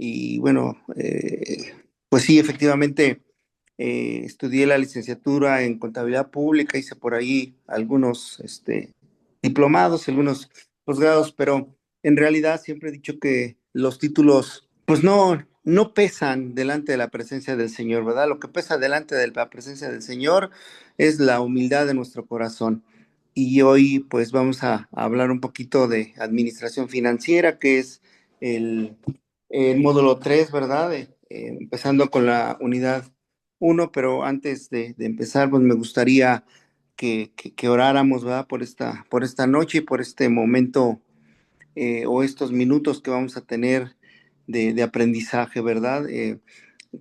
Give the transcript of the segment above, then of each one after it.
y bueno, pues sí, efectivamente, estudié la licenciatura en contabilidad pública, hice por ahí algunos diplomados, algunos posgrados, pero en realidad siempre he dicho que los títulos, pues no pesan delante de la presencia del Señor, ¿verdad? Lo que pesa delante de la presencia del Señor es la humildad de nuestro corazón. Y hoy pues vamos a hablar un poquito de administración financiera, que es el, el módulo 3, ¿verdad? Empezando con la unidad uno, pero antes de empezar, pues me gustaría que oráramos, ¿verdad? Por esta noche y por este momento o estos minutos que vamos a tener de aprendizaje, ¿verdad?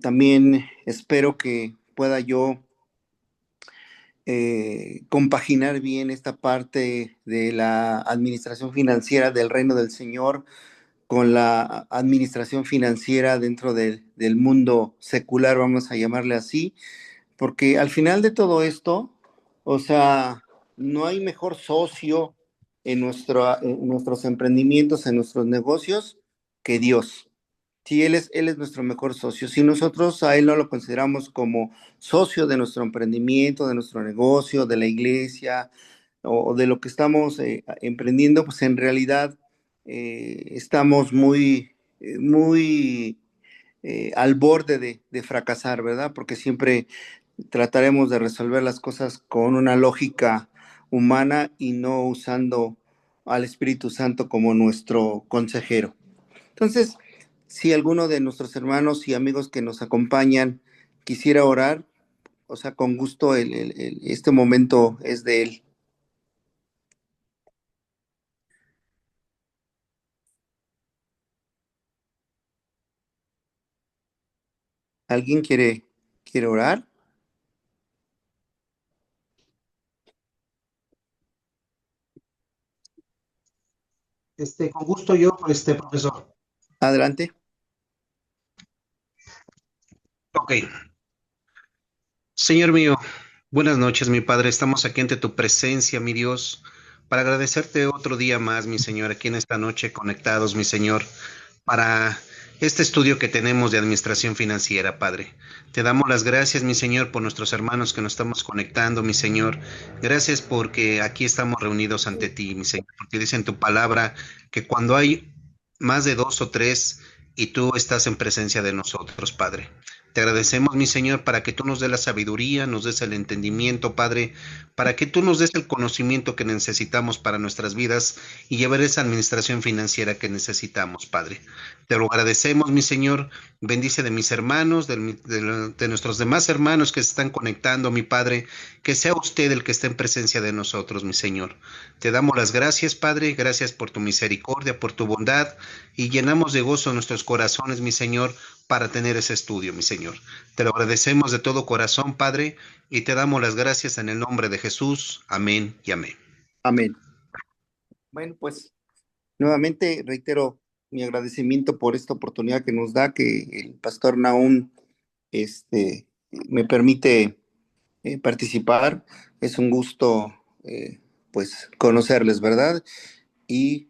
También espero que pueda yo compaginar bien esta parte de la administración financiera del reino del Señor con la administración financiera dentro del mundo secular, vamos a llamarle así, porque al final de todo esto, o sea, no hay mejor socio en nuestros emprendimientos, en nuestros negocios, que Dios. Sí, Él es nuestro mejor socio. Si nosotros a Él no lo consideramos como socio de nuestro emprendimiento, de nuestro negocio, de la iglesia o de lo que estamos emprendiendo, pues en realidad estamos muy al borde de fracasar, ¿verdad? Porque siempre trataremos de resolver las cosas con una lógica humana y no usando al Espíritu Santo como nuestro consejero. Entonces, si alguno de nuestros hermanos y amigos que nos acompañan quisiera orar, o sea, con gusto este momento es de él. ¿Alguien quiere orar? Con gusto yo, profesor. Adelante. Ok. Señor mío, buenas noches, mi Padre. Estamos aquí ante tu presencia, mi Dios, para agradecerte otro día más, mi Señor, aquí en esta noche conectados, mi Señor, para este estudio que tenemos de administración financiera, Padre. Te damos las gracias, mi Señor, por nuestros hermanos que nos estamos conectando, mi Señor. Gracias porque aquí estamos reunidos ante ti, mi Señor, porque dice en tu palabra que cuando hay más de dos o tres y tú estás en presencia de nosotros, Padre. Te agradecemos, mi Señor, para que tú nos des la sabiduría, nos des el entendimiento, Padre, para que tú nos des el conocimiento que necesitamos para nuestras vidas y llevar esa administración financiera que necesitamos, Padre. Te lo agradecemos, mi Señor. Bendice de mis hermanos, de nuestros demás hermanos que se están conectando, mi Padre. Que sea usted el que esté en presencia de nosotros, mi Señor. Te damos las gracias, Padre. Gracias por tu misericordia, por tu bondad. Y llenamos de gozo nuestros corazones, mi Señor, para tener ese estudio, mi Señor. Te lo agradecemos de todo corazón, Padre, y te damos las gracias en el nombre de Jesús. Amén y amén. Amén. Bueno, pues nuevamente reitero mi agradecimiento por esta oportunidad que nos da, que el pastor Nahum me permite participar. Es un gusto, pues, conocerles, ¿verdad? Y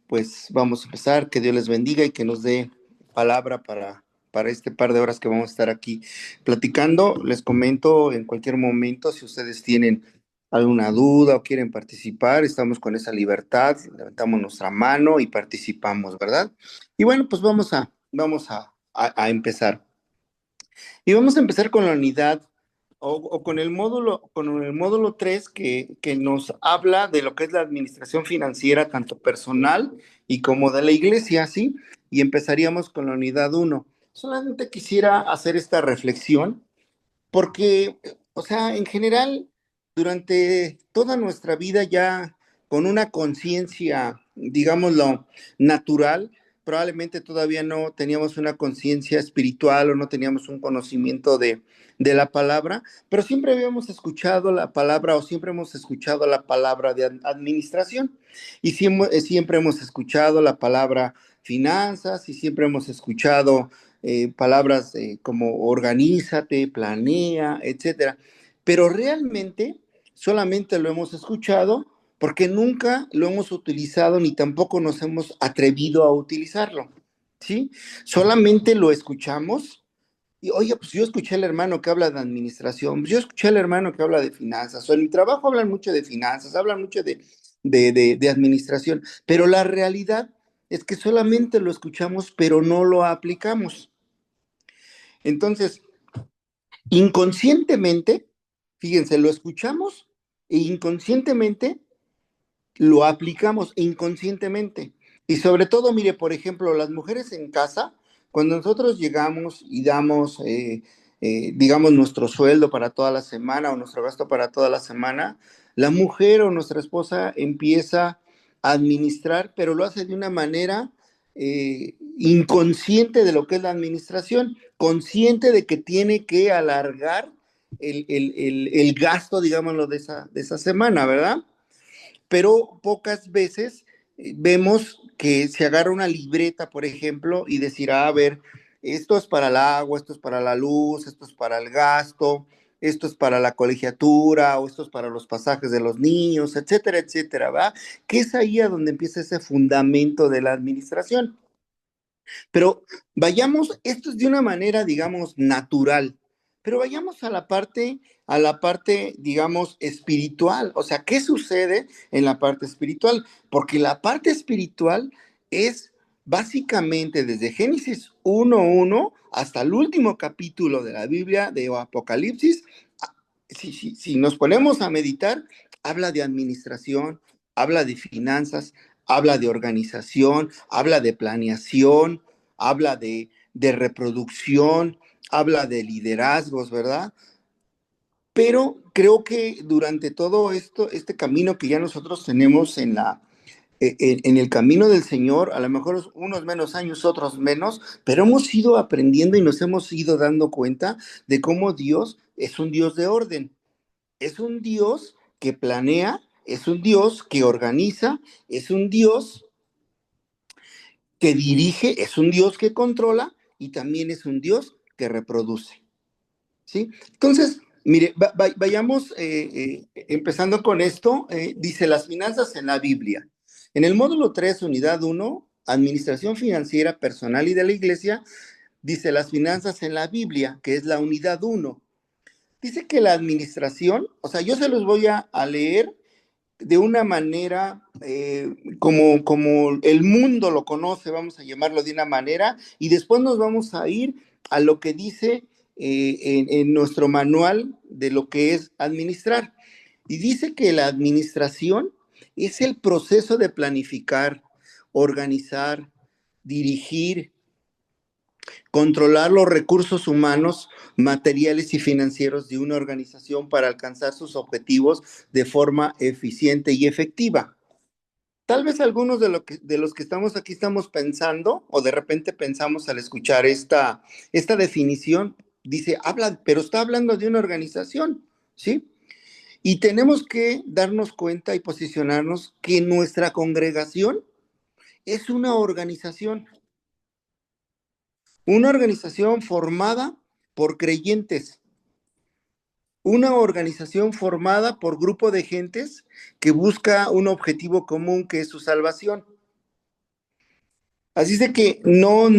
pues vamos a empezar. Que Dios les bendiga y que nos dé palabra para este par de horas que vamos a estar aquí platicando. Les comento en cualquier momento, si ustedes tienen alguna duda o quieren participar, estamos con esa libertad, levantamos nuestra mano y participamos, ¿verdad? Y bueno, pues vamos a empezar. Y vamos a empezar con la unidad o con el módulo 3 que nos habla de lo que es la administración financiera, tanto personal y como de la iglesia, ¿sí? Y empezaríamos con la unidad uno. Solamente quisiera hacer esta reflexión porque, o sea, en general, durante toda nuestra vida ya con una conciencia, digámoslo, natural, probablemente todavía no teníamos una conciencia espiritual o no teníamos un conocimiento de la palabra, pero siempre habíamos escuchado la palabra o siempre hemos escuchado la palabra de administración y siempre hemos escuchado la palabra finanzas y siempre hemos escuchado palabras como organízate, planea, etcétera. Pero realmente solamente lo hemos escuchado porque nunca lo hemos utilizado ni tampoco nos hemos atrevido a utilizarlo. ¿sí? Solamente lo escuchamos y, oye, pues yo escuché al hermano que habla de administración, pues yo escuché al hermano que habla de finanzas, o en mi trabajo hablan mucho de finanzas, hablan mucho de administración, pero la realidad es que solamente lo escuchamos, pero no lo aplicamos. Entonces, inconscientemente, fíjense, lo escuchamos e inconscientemente lo aplicamos inconscientemente. Y sobre todo, mire, por ejemplo, las mujeres en casa, cuando nosotros llegamos y damos, digamos, nuestro sueldo para toda la semana o nuestro gasto para toda la semana, la mujer o nuestra esposa empieza a administrar, pero lo hace de una manera inconsciente de lo que es la administración, consciente de que tiene que alargar el gasto, digámoslo, de esa semana, ¿verdad? Pero pocas veces vemos que se agarra una libreta, por ejemplo, y decir, a ver, esto es para el agua, esto es para la luz, esto es para el gasto, esto es para la colegiatura, o esto es para los pasajes de los niños, etcétera, etcétera, ¿va? Que es ahí a donde empieza ese fundamento de la administración. Pero vayamos, esto es de una manera, digamos, natural, pero vayamos a la parte, digamos, espiritual. O sea, ¿qué sucede en la parte espiritual? Porque la parte espiritual es básicamente desde Génesis 1:1 hasta el último capítulo de la Biblia de Apocalipsis. Si nos ponemos a meditar, habla de administración, habla de finanzas, habla de organización, habla de planeación, habla de reproducción, habla de liderazgos, ¿verdad? Pero creo que durante todo esto, este camino que ya nosotros tenemos en el camino del Señor, a lo mejor unos menos años, otros menos, pero hemos ido aprendiendo y nos hemos ido dando cuenta de cómo Dios es un Dios de orden, es un Dios que planea, es un Dios que organiza, es un Dios que dirige, es un Dios que controla y también es un Dios que reproduce, ¿sí? Entonces, mire, vayamos empezando con esto. Dice las finanzas en la Biblia. En el módulo 3, unidad 1, administración financiera personal y de la iglesia, dice las finanzas en la Biblia, que es la unidad 1. Dice que la administración, o sea, yo se los voy a leer de una manera como el mundo lo conoce, vamos a llamarlo de una manera, y después nos vamos a ir a lo que dice en nuestro manual de lo que es administrar. Y dice que la administración es el proceso de planificar, organizar, dirigir, controlar los recursos humanos, materiales y financieros de una organización para alcanzar sus objetivos de forma eficiente y efectiva. Tal vez algunos de los que estamos aquí estamos pensando, o de repente pensamos al escuchar esta definición, dice, habla, pero está hablando de una organización, ¿sí? Y tenemos que darnos cuenta y posicionarnos que nuestra congregación es una organización formada por creyentes, una organización formada por grupo de gentes que busca un objetivo común que es su salvación. Así es de que no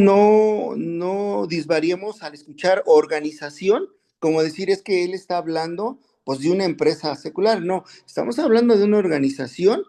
disvariemos al escuchar organización, como decir es que él está hablando pues de una empresa secular. No, estamos hablando de una organización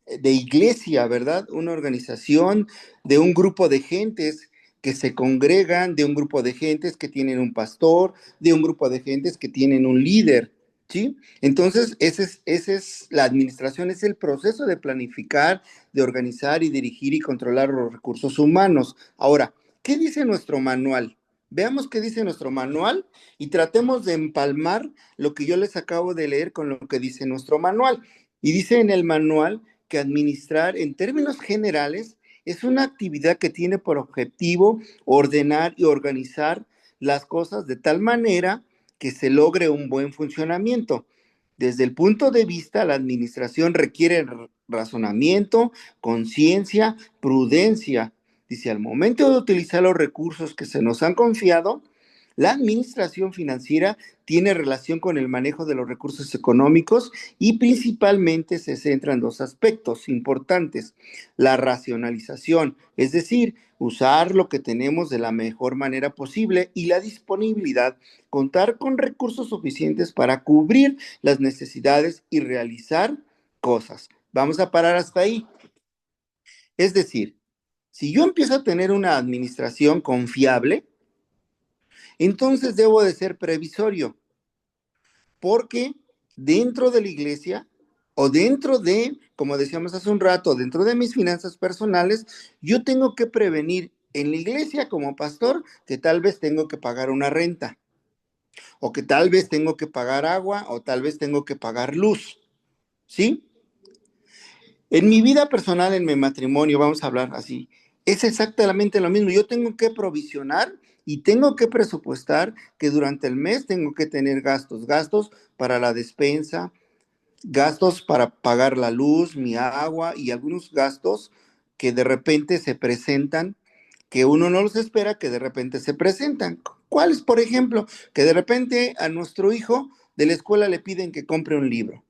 de iglesia, ¿verdad? Una organización de un grupo de gentes que se congregan, de un grupo de gentes que tienen un pastor, de un grupo de gentes que tienen un líder, ¿sí? Entonces, ese es la administración, es el proceso de planificar, de organizar y dirigir y controlar los recursos humanos. Ahora, ¿qué dice nuestro manual? Veamos qué dice nuestro manual y tratemos de empalmar lo que yo les acabo de leer con lo que dice nuestro manual. Y dice en el manual que administrar en términos generales es una actividad que tiene por objetivo ordenar y organizar las cosas de tal manera que se logre un buen funcionamiento. Desde el punto de vista, la administración requiere razonamiento, conciencia, prudencia. Dice, al momento de utilizar los recursos que se nos han confiado, La administración financiera tiene relación con el manejo de los recursos económicos y principalmente se centra en dos aspectos importantes. La racionalización, es decir, usar lo que tenemos de la mejor manera posible, y la disponibilidad, contar con recursos suficientes para cubrir las necesidades y realizar cosas. Vamos a parar hasta ahí. Es decir, si yo empiezo a tener una administración confiable, entonces debo de ser previsorio, porque dentro de la iglesia o dentro de, como decíamos hace un rato, dentro de mis finanzas personales, yo tengo que prevenir en la iglesia como pastor que tal vez tengo que pagar una renta, o que tal vez tengo que pagar agua, o tal vez tengo que pagar luz, ¿sí? En mi vida personal, en mi matrimonio, vamos a hablar así, es exactamente lo mismo. Yo tengo que provisionar y tengo que presupuestar que durante el mes tengo que tener gastos, gastos para la despensa, gastos para pagar la luz, mi agua y algunos gastos que de repente se presentan, que uno no los espera, que de repente se presentan. ¿Cuáles, por ejemplo? Que de repente a nuestro hijo de la escuela le piden que compre un libro.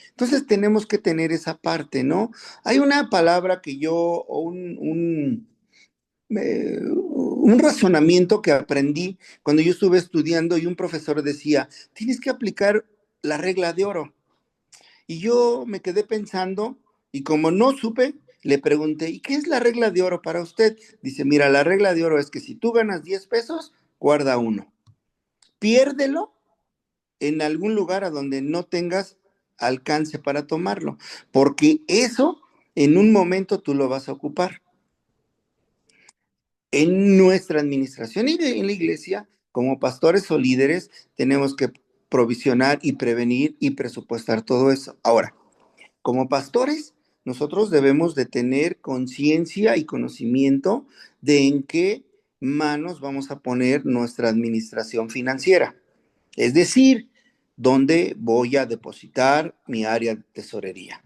Entonces tenemos que tener esa parte, ¿no? Hay una palabra que yo, o un razonamiento que aprendí cuando yo estuve estudiando, y un profesor decía, tienes que aplicar la regla de oro. Y yo me quedé pensando, y como no supe, le pregunté, ¿y qué es la regla de oro para usted? Dice, mira, la regla de oro es que si tú ganas 10 pesos, guarda uno. Piérdelo en algún lugar a donde no tengas alcance para tomarlo, porque eso en un momento tú lo vas a ocupar. En nuestra administración y en la iglesia, como pastores o líderes, tenemos que provisionar y prevenir y presupuestar todo eso. Ahora, como pastores, nosotros debemos de tener conciencia y conocimiento de en qué manos vamos a poner nuestra administración financiera. Es decir, dónde voy a depositar mi área de tesorería.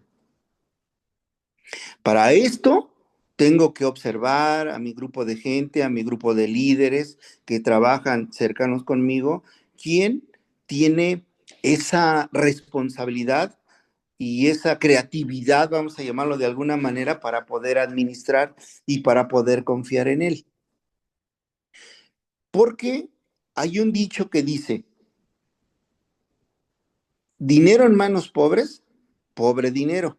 Para esto, tengo que observar a mi grupo de gente, a mi grupo de líderes que trabajan cercanos conmigo, quién tiene esa responsabilidad y esa creatividad, vamos a llamarlo de alguna manera, para poder administrar y para poder confiar en él. Porque hay un dicho que dice, dinero en manos pobres, pobre dinero.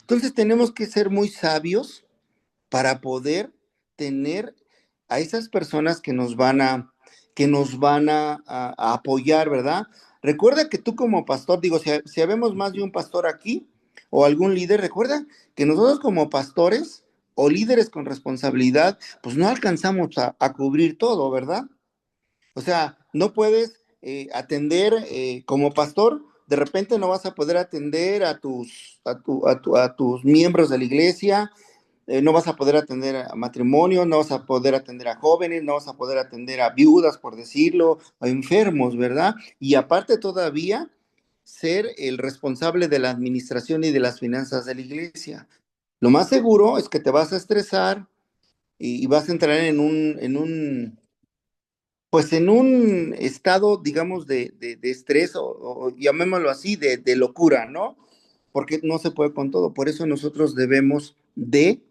Entonces tenemos que ser muy sabios para poder tener a esas personas que nos van a apoyar, ¿verdad? Recuerda que tú como pastor, digo, si habemos más de un pastor aquí o algún líder, recuerda que nosotros como pastores o líderes con responsabilidad, pues no alcanzamos a cubrir todo, ¿verdad? O sea, no puedes atender como pastor, de repente no vas a poder atender a tus miembros de la iglesia, no vas a poder atender a matrimonios, no vas a poder atender a jóvenes, no vas a poder atender a viudas, por decirlo, a enfermos, ¿verdad? Y aparte todavía ser el responsable de la administración y de las finanzas de la iglesia. Lo más seguro es que te vas a estresar y vas a entrar pues en un estado, digamos, de estrés o llamémoslo así, de locura, ¿no? Porque no se puede con todo. Por eso nosotros debemos de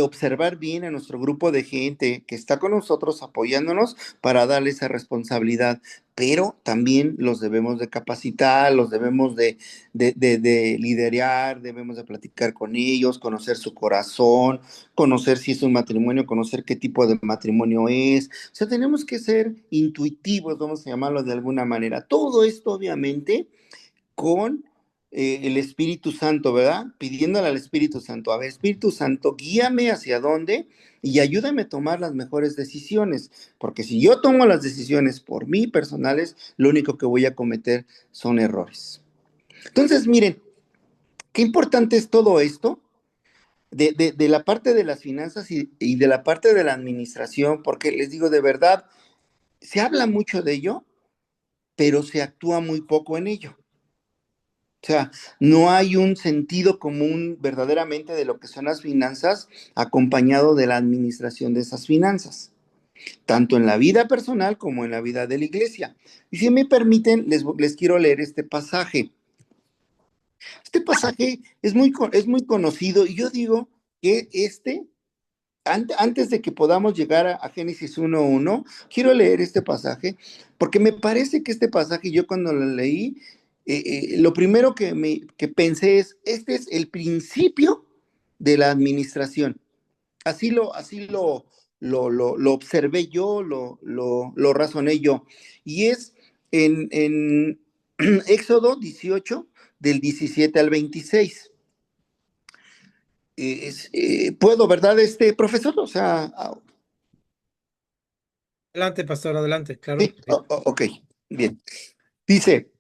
observar bien a nuestro grupo de gente que está con nosotros apoyándonos para darle esa responsabilidad, pero también los debemos de capacitar, los debemos de liderar, debemos de platicar con ellos, conocer su corazón, conocer si es un matrimonio, conocer qué tipo de matrimonio es. O sea, tenemos que ser intuitivos, vamos a llamarlo de alguna manera. Todo esto, obviamente, con el Espíritu Santo, ¿verdad? Pidiéndole al Espíritu Santo, a ver, Espíritu Santo, guíame hacia dónde y ayúdame a tomar las mejores decisiones, porque si yo tomo las decisiones por mí personales, lo único que voy a cometer son errores. Entonces, miren, qué importante es todo esto de la parte de las finanzas y de la parte de la administración, porque les digo de verdad, se habla mucho de ello, pero se actúa muy poco en ello. O sea, no hay un sentido común verdaderamente de lo que son las finanzas acompañado de la administración de esas finanzas. tanto en la vida personal como en la vida de la iglesia. Y si me permiten, les quiero leer este pasaje. Este pasaje es muy conocido y yo digo que antes de que podamos llegar a Génesis 1:1, quiero leer este pasaje, porque me parece que este pasaje, yo cuando lo leí, lo primero que pensé es, este es el principio de la administración. Así lo observé yo, lo razoné yo. Y es en Éxodo 18, del 17 al 26. ¿Puedo, verdad, profesor? O sea, Adelante, pastor, adelante, claro. sí, ok, bien. Dice,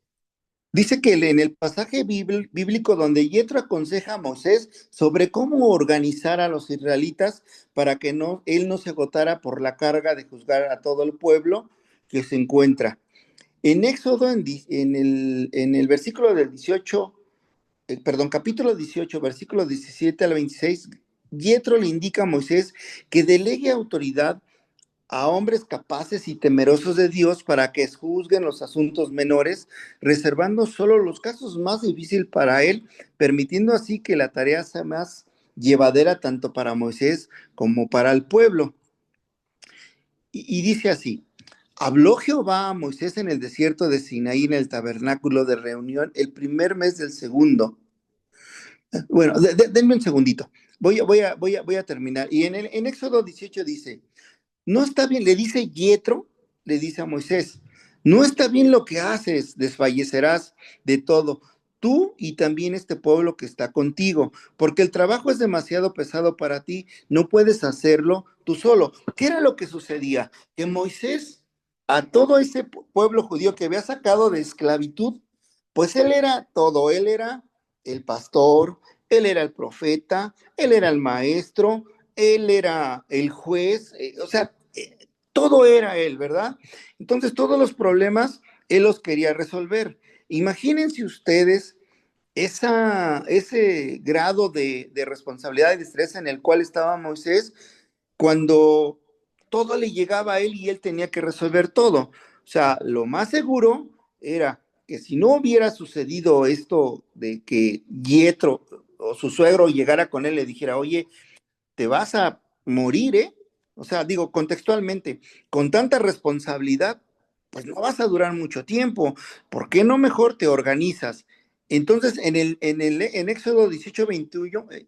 dice que en el pasaje bíblico donde Yetro aconseja a Moisés sobre cómo organizar a los israelitas para que él no se agotara por la carga de juzgar a todo el pueblo que se encuentra. En Éxodo, en el versículo del 18, perdón, capítulo 18, versículo 17 al 26, Yetro le indica a Moisés que delegue autoridad a hombres capaces y temerosos de Dios para que juzguen los asuntos menores, reservando solo los casos más difíciles para él, permitiendo así que la tarea sea más llevadera tanto para Moisés como para el pueblo. Y dice así: habló Jehová a Moisés en el desierto de Sinaí, en el tabernáculo de reunión, el primer mes del segundo. Bueno, denme un segundito. Voy a terminar. Y en Éxodo 18 dice: no está bien, le dice Yetro, le dice a Moisés, no está bien lo que haces, desfallecerás de todo, tú y también este pueblo que está contigo, porque el trabajo es demasiado pesado para ti, no puedes hacerlo tú solo. ¿Qué era lo que sucedía? Que Moisés, a todo ese pueblo judío que había sacado de esclavitud, pues él era todo, él era el pastor, él era el profeta, él era el maestro, él era el juez, o sea, todo era él, ¿verdad? Entonces todos los problemas él los quería resolver. Imagínense ustedes ese grado de responsabilidad y de estrés en el cual estaba Moisés cuando todo le llegaba a él y él tenía que resolver todo. O sea, lo más seguro era que si no hubiera sucedido esto de que Yetro o su suegro llegara con él y le dijera, oye, te vas a morir, ¿eh? O sea, digo, contextualmente, con tanta responsabilidad, pues no vas a durar mucho tiempo. ¿Por qué no mejor te organizas? Entonces, en Éxodo 18,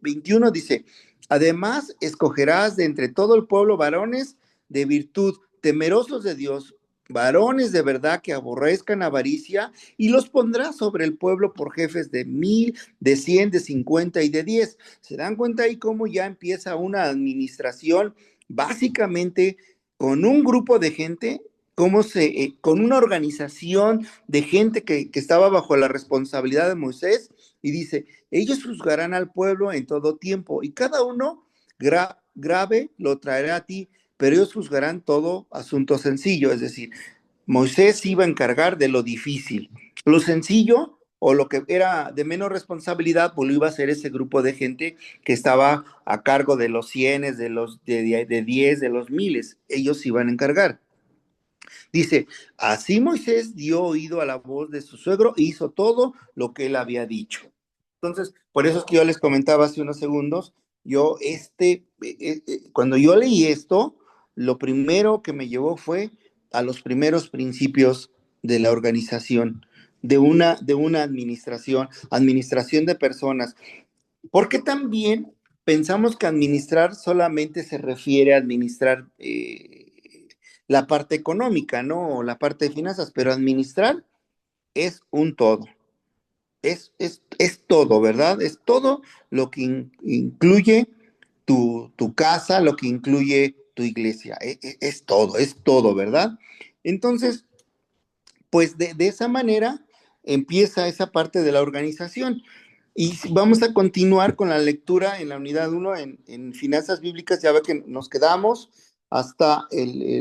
21 dice, además escogerás de entre todo el pueblo varones de virtud, temerosos de Dios, varones de verdad que aborrezcan avaricia, y los pondrás sobre el pueblo por jefes de 1,000, de 100, de 50 y de 10. ¿Se dan cuenta ahí cómo ya empieza una administración básicamente con un grupo de gente, con una organización de gente que estaba bajo la responsabilidad de Moisés? Y dice, ellos juzgarán al pueblo en todo tiempo y cada uno grave lo traerá a ti, pero ellos juzgarán todo asunto sencillo. Es decir, Moisés iba a encargar de lo difícil. Lo sencillo o lo que era de menos responsabilidad, pues lo iba a hacer ese grupo de gente que estaba a cargo de los cienes, de 10, de los miles. Ellos iban a encargar. Dice, así Moisés dio oído a la voz de su suegro e hizo todo lo que él había dicho. Entonces, por eso es que yo les comentaba hace unos segundos, cuando yo leí esto, lo primero que me llevó fue a los primeros principios de la organización, de una administración de personas, porque también pensamos que administrar solamente se refiere a administrar la parte económica, ¿no? O la parte de finanzas, pero administrar es un todo. Es todo, ¿verdad? Es todo lo que incluye tu casa, lo que incluye tu iglesia. Es todo, ¿verdad? Entonces, pues de esa manera empieza esa parte de la organización. Y vamos a continuar con la lectura en la unidad 1 en finanzas bíblicas. Ya ve que nos quedamos hasta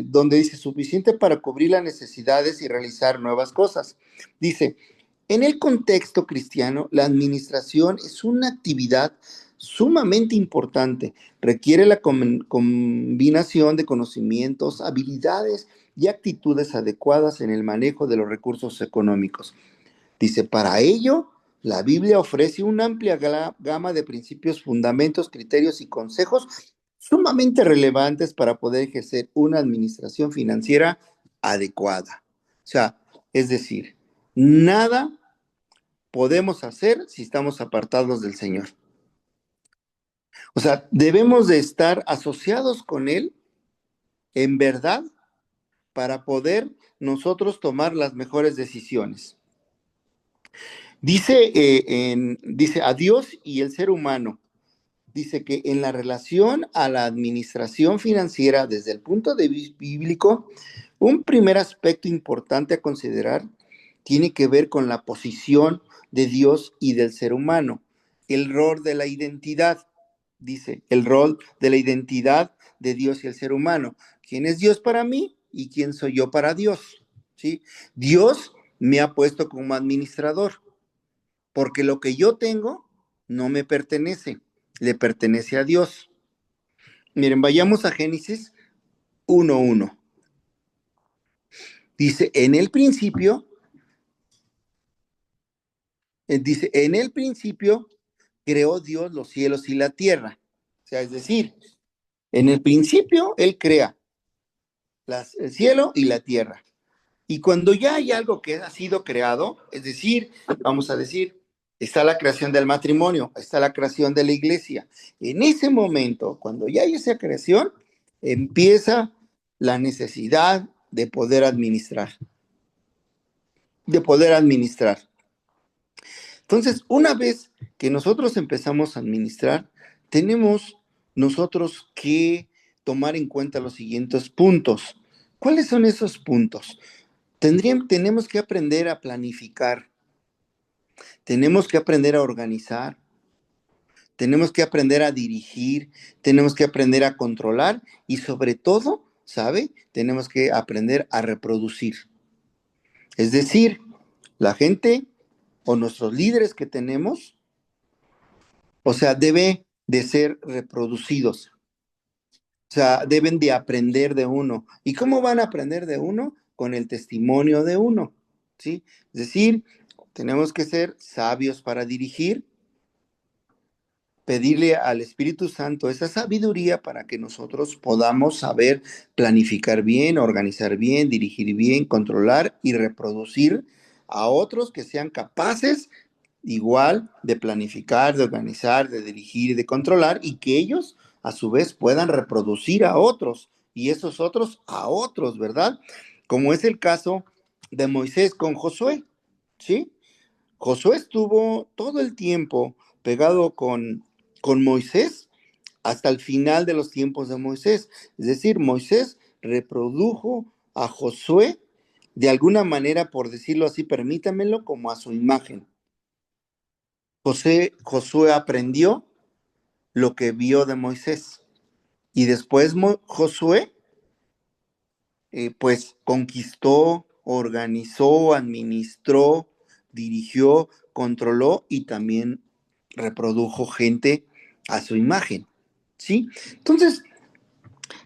donde dice suficiente para cubrir las necesidades y realizar nuevas cosas. Dice, en el contexto cristiano, la administración es una actividad sumamente importante. Requiere la combinación de conocimientos, habilidades y actitudes adecuadas en el manejo de los recursos económicos. Dice, para ello, la Biblia ofrece una amplia gama de principios, fundamentos, criterios y consejos sumamente relevantes para poder ejercer una administración financiera adecuada. O sea, es decir, nada podemos hacer si estamos apartados del Señor. O sea, debemos de estar asociados con Él en verdad para poder nosotros tomar las mejores decisiones. Dice a Dios y el ser humano. Dice que en la relación a la administración financiera desde el punto de vista bíblico, un primer aspecto importante a considerar tiene que ver con la posición de Dios y del ser humano, el rol de la identidad, dice, el rol de la identidad de Dios y el ser humano. ¿Quién es Dios para mí y quién soy yo para Dios? ¿Sí? Dios me ha puesto como administrador, porque lo que yo tengo no me pertenece, le pertenece a Dios. Miren, vayamos a Génesis 1:1. Dice, en el principio creó Dios los cielos y la tierra. O sea, es decir, en el principio Él crea el cielo y la tierra. Y cuando ya hay algo que ha sido creado, es decir, vamos a decir, está la creación del matrimonio, está la creación de la iglesia. En ese momento, cuando ya hay esa creación, empieza la necesidad de poder administrar, de poder administrar. Entonces, una vez que nosotros empezamos a administrar, tenemos nosotros que tomar en cuenta los siguientes puntos. ¿Cuáles son esos puntos? Tenemos que aprender a planificar, tenemos que aprender a organizar, tenemos que aprender a dirigir, tenemos que aprender a controlar y sobre todo, ¿sabe? Tenemos que aprender a reproducir. Es decir, la gente o nuestros líderes que tenemos, o sea, debe de ser reproducidos. O sea, deben de aprender de uno. ¿Y cómo van a aprender de uno? Con el testimonio de uno, ¿sí? Es decir, tenemos que ser sabios para dirigir, pedirle al Espíritu Santo esa sabiduría para que nosotros podamos saber planificar bien, organizar bien, dirigir bien, controlar y reproducir a otros que sean capaces igual de planificar, de organizar, de dirigir y de controlar y que ellos a su vez puedan reproducir a otros y esos otros a otros, ¿verdad? Como es el caso de Moisés con Josué, ¿sí? Josué estuvo todo el tiempo pegado con Moisés hasta el final de los tiempos de Moisés. Es decir, Moisés reprodujo a Josué de alguna manera, por decirlo así, permítamelo, como a su imagen. Josué aprendió lo que vio de Moisés y después Josué pues conquistó, organizó, administró, dirigió, controló y también reprodujo gente a su imagen, ¿sí? Entonces,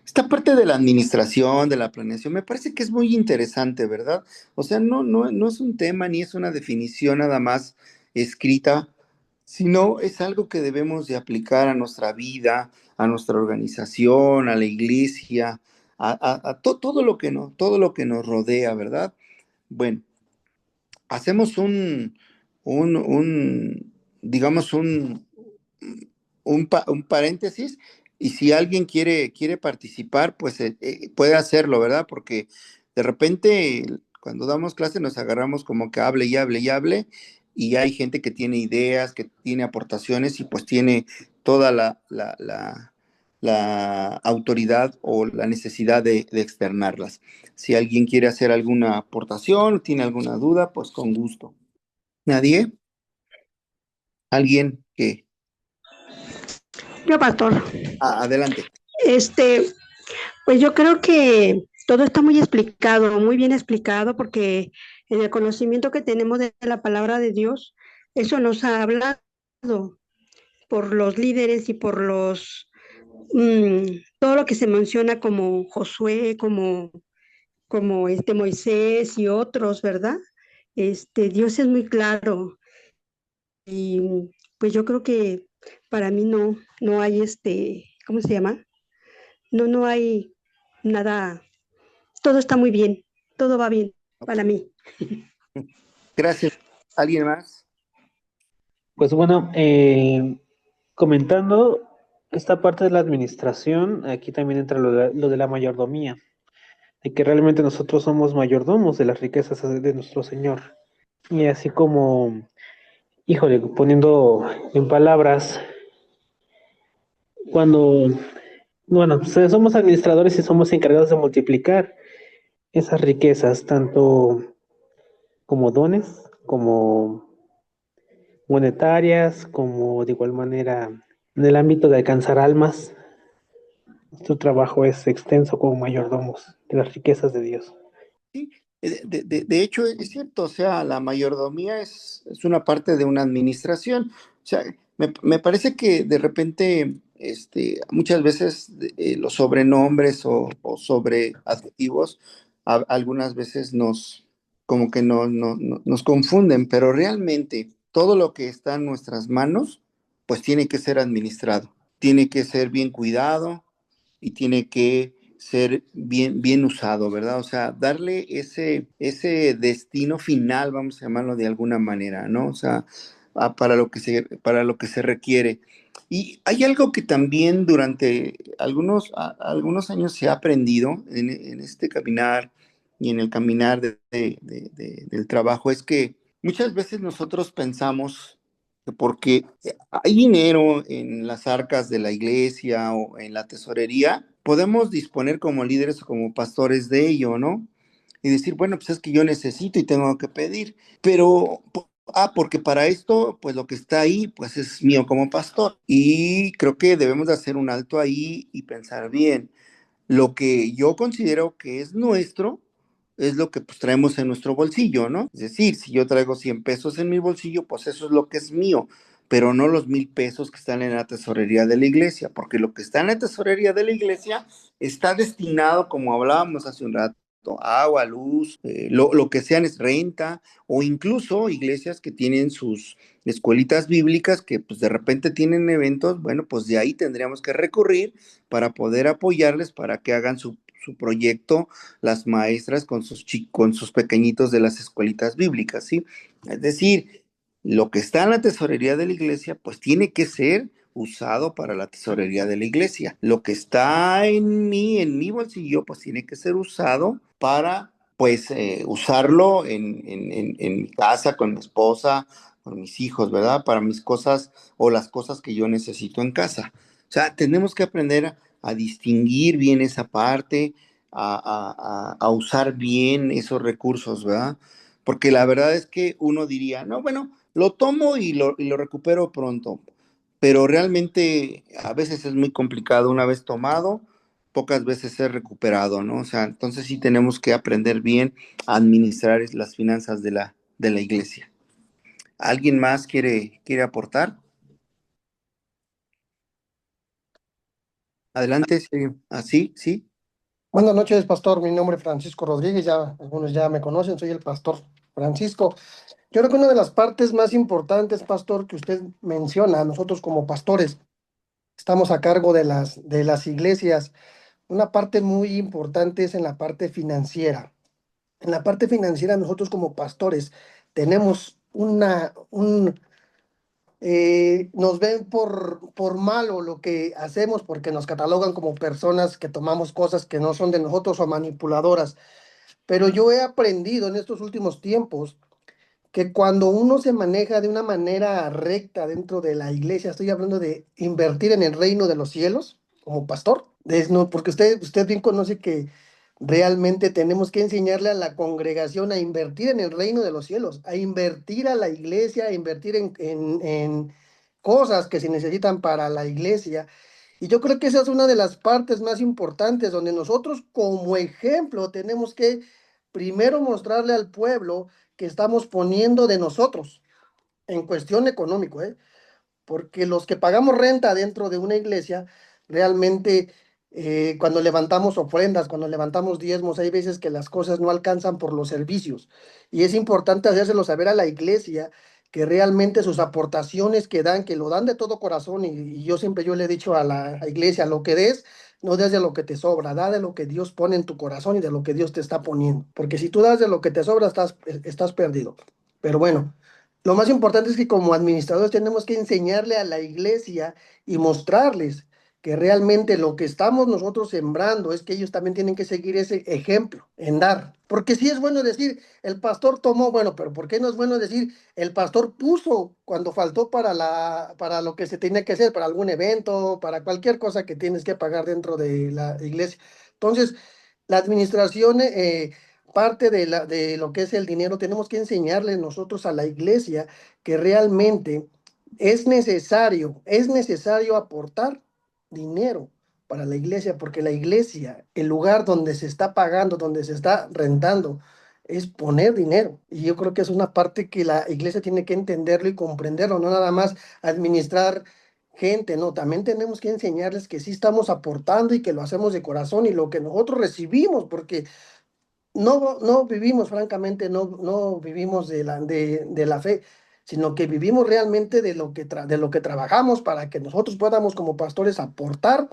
esta parte de la administración, de la planeación, me parece que es muy interesante, ¿verdad? O sea, no es un tema ni es una definición nada más escrita, sino es algo que debemos de aplicar a nuestra vida, a nuestra organización, a la iglesia, todo lo que nos rodea, ¿verdad? Bueno, hacemos un digamos, un paréntesis y si alguien quiere participar, pues puede hacerlo, ¿verdad? Porque de repente cuando damos clase nos agarramos como que hable y hable y hable y hay gente que tiene ideas, que tiene aportaciones y pues tiene toda la autoridad o la necesidad de externarlas. Si alguien quiere hacer alguna aportación, tiene alguna duda, pues con gusto. ¿Nadie? ¿Alguien que? Yo, pastor. Adelante. Este, pues yo creo que todo está muy explicado, muy bien explicado, porque en el conocimiento que tenemos de la palabra de Dios, eso nos ha hablado, por los líderes y por todo lo que se menciona como Josué, como Moisés y otros, ¿verdad? Dios es muy claro y pues yo creo que para mí no hay ¿cómo se llama? No hay nada, todo está muy bien, todo va bien para mí. Gracias. ¿Alguien más? Pues bueno, comentando esta parte de la administración, aquí también entra lo de la mayordomía, de que realmente nosotros somos mayordomos de las riquezas de nuestro Señor. Y así como, híjole, poniendo en palabras, cuando, bueno, somos administradores y somos encargados de multiplicar esas riquezas, tanto como dones, como monetarias, como de igual manera en el ámbito de alcanzar almas. Nuestro trabajo es extenso como mayordomos de las riquezas de Dios. Sí, de hecho es cierto, o sea, la mayordomía es una parte de una administración. O sea, me parece que de repente, muchas veces los sobrenombres o sobre adjetivos algunas veces como que nos confunden, pero realmente todo lo que está en nuestras manos, pues tiene que ser administrado, tiene que ser bien cuidado y tiene que ser bien usado, ¿verdad? O sea, darle ese destino final, vamos a llamarlo de alguna manera, ¿no? O sea, para lo que se requiere. Y hay algo que también durante algunos años se ha aprendido en este caminar y en el caminar del trabajo, es que muchas veces nosotros pensamos que porque hay dinero en las arcas de la iglesia o en la tesorería, podemos disponer como líderes o como pastores de ello, ¿no? Y decir, bueno, pues es que yo necesito y tengo que pedir, pero, porque para esto, pues lo que está ahí, pues es mío como pastor. Y creo que debemos de hacer un alto ahí y pensar bien. Lo que yo considero que es nuestro es lo que pues traemos en nuestro bolsillo, ¿no? Es decir, si yo traigo 100 pesos en mi bolsillo, pues eso es lo que es mío, pero no los 1,000 pesos que están en la tesorería de la iglesia, porque lo que está en la tesorería de la iglesia está destinado, como hablábamos hace un rato, agua, luz, lo que sean es renta, o incluso iglesias que tienen sus escuelitas bíblicas que pues de repente tienen eventos, bueno, pues de ahí tendríamos que recurrir para poder apoyarles para que hagan su proyecto las maestras con sus pequeñitos de las escuelitas bíblicas, ¿sí? Es decir, lo que está en la tesorería de la iglesia, pues tiene que ser usado para la tesorería de la iglesia. Lo que está en mi bolsillo, pues tiene que ser usado para, pues, usarlo en mi casa, con mi esposa, con mis hijos, ¿verdad? Para mis cosas o las cosas que yo necesito en casa. O sea, tenemos que aprender a distinguir bien esa parte, a usar bien esos recursos, ¿verdad? Porque la verdad es que uno diría, no, bueno, lo tomo y lo recupero pronto, pero realmente a veces es muy complicado una vez tomado, pocas veces es recuperado, ¿no? O sea, entonces sí tenemos que aprender bien a administrar las finanzas de la iglesia. ¿Alguien más quiere aportar? Adelante, sí. ¿Así? ¿Sí? Buenas noches, pastor. Mi nombre es Francisco Rodríguez, ya algunos ya me conocen, soy el pastor Francisco. Yo creo que una de las partes más importantes, pastor, que usted menciona, nosotros como pastores estamos a cargo de las iglesias. Una parte muy importante es en la parte financiera. En la parte financiera, nosotros como pastores tenemos nos ven por malo lo que hacemos porque nos catalogan como personas que tomamos cosas que no son de nosotros o manipuladoras. Pero yo he aprendido en estos últimos tiempos que cuando uno se maneja de una manera recta dentro de la iglesia, estoy hablando de invertir en el reino de los cielos como pastor, no, porque usted bien conoce que realmente tenemos que enseñarle a la congregación a invertir en el reino de los cielos, a invertir a la iglesia, a invertir en cosas que se necesitan para la iglesia. Y yo creo que esa es una de las partes más importantes donde nosotros como ejemplo tenemos que primero mostrarle al pueblo que estamos poniendo de nosotros en cuestión económico, ¿eh? porque los que pagamos renta dentro de una iglesia, realmente cuando levantamos ofrendas, cuando levantamos diezmos, hay veces que las cosas no alcanzan por los servicios. Y es importante hacérselo saber a la iglesia que realmente sus aportaciones que dan, que lo dan de todo corazón, y yo siempre yo le he dicho a la iglesia, lo que des, no des de lo que te sobra, da de lo que Dios pone en tu corazón y de lo que Dios te está poniendo, porque si tú das de lo que te sobra, estás perdido. Pero bueno, lo más importante es que como administradores tenemos que enseñarle a la iglesia y mostrarles que realmente lo que estamos nosotros sembrando es que ellos también tienen que seguir ese ejemplo en dar. Porque sí es bueno decir, el pastor tomó, bueno, pero ¿por qué no es bueno decir, el pastor puso cuando faltó para lo que se tenía que hacer, para algún evento, para cualquier cosa que tienes que pagar dentro de la iglesia? Entonces, la administración, parte de lo que es el dinero, tenemos que enseñarle nosotros a la iglesia que realmente es necesario aportar dinero para la iglesia, porque la iglesia, el lugar donde se está pagando, donde se está rentando, es poner dinero. Y yo creo que es una parte que la iglesia tiene que entenderlo y comprenderlo, no nada más administrar gente, no, también tenemos que enseñarles que sí estamos aportando y que lo hacemos de corazón y lo que nosotros recibimos, porque no vivimos, francamente, no vivimos de la fe, sino que vivimos realmente de lo que trabajamos para que nosotros podamos como pastores aportar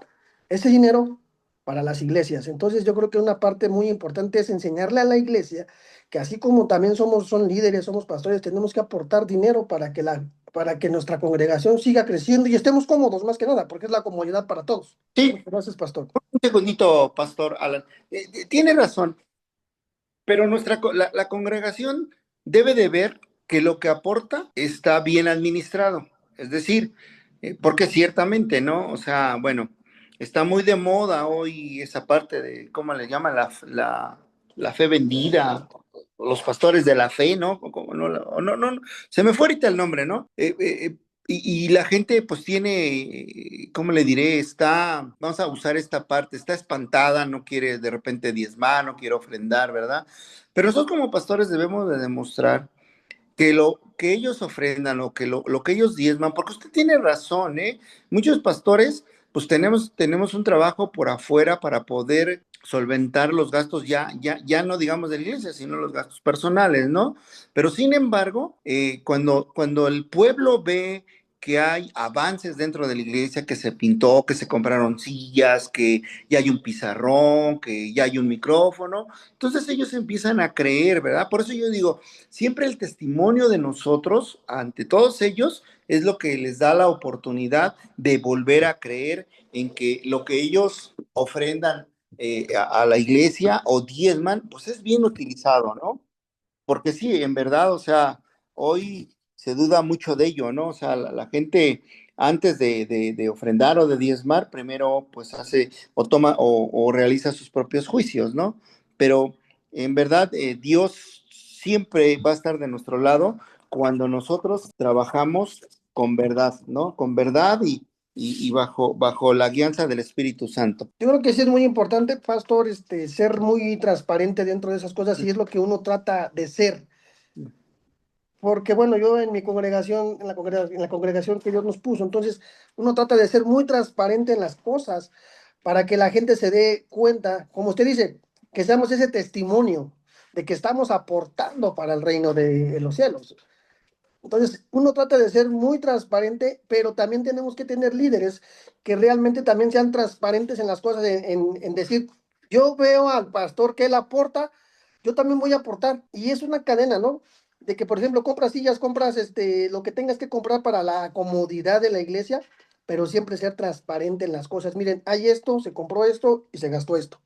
ese dinero para las iglesias. Entonces yo creo que una parte muy importante es enseñarle a la iglesia que así como también son líderes, somos pastores, tenemos que aportar dinero para que nuestra congregación siga creciendo y estemos cómodos más que nada, porque es la comodidad para todos. Sí, Gracias, pastor. un segundito, pastor Alan. Tiene razón, pero la congregación debe de ver que lo que aporta está bien administrado. Es decir, porque ciertamente, ¿no? O sea, bueno, está muy de moda hoy esa parte de, ¿cómo le llaman? La fe vendida, los pastores de la fe, ¿no? No, se me fue ahorita el nombre, ¿no? Y la gente pues tiene, ¿cómo le diré? Vamos a usar esta parte, está espantada, no quiere de repente diezmar, no quiere ofrendar, ¿verdad? Pero nosotros como pastores debemos de demostrar que lo que ellos ofrendan o que lo que ellos diezman, porque usted tiene razón, ¿eh? Muchos pastores, pues tenemos un trabajo por afuera para poder solventar los gastos ya no digamos de la iglesia, sino los gastos personales, ¿no? Pero sin embargo, cuando el pueblo ve que hay avances dentro de la iglesia, que se pintó, que se compraron sillas, que ya hay un pizarrón, que ya hay un micrófono, entonces ellos empiezan a creer, ¿verdad? Por eso yo digo, siempre el testimonio de nosotros ante todos ellos es lo que les da la oportunidad de volver a creer en que lo que ellos ofrendan a la iglesia o diezman, pues es bien utilizado, ¿no? Porque sí, en verdad, o sea, hoy se duda mucho de ello, ¿no? O sea, la gente antes de ofrendar o de diezmar, primero pues hace o toma o realiza sus propios juicios, ¿no? Pero en verdad, Dios siempre va a estar de nuestro lado cuando nosotros trabajamos con verdad, ¿no? Con verdad y bajo la guianza del Espíritu Santo. Yo creo que sí es muy importante, pastor, ser muy transparente dentro de esas cosas y es lo que uno trata de ser. Porque bueno, yo en mi congregación, en la congregación que Dios nos puso, entonces uno trata de ser muy transparente en las cosas para que la gente se dé cuenta, como usted dice, que seamos ese testimonio de que estamos aportando para el reino de los cielos. Entonces, uno trata de ser muy transparente, pero también tenemos que tener líderes que realmente también sean transparentes en las cosas, en decir, yo veo al pastor que él aporta, yo también voy a aportar. Y es una cadena, ¿no? De que, por ejemplo, compras sillas, compras lo que tengas que comprar para la comodidad de la iglesia, pero siempre ser transparente en las cosas. Miren, hay esto, se compró esto y se gastó esto.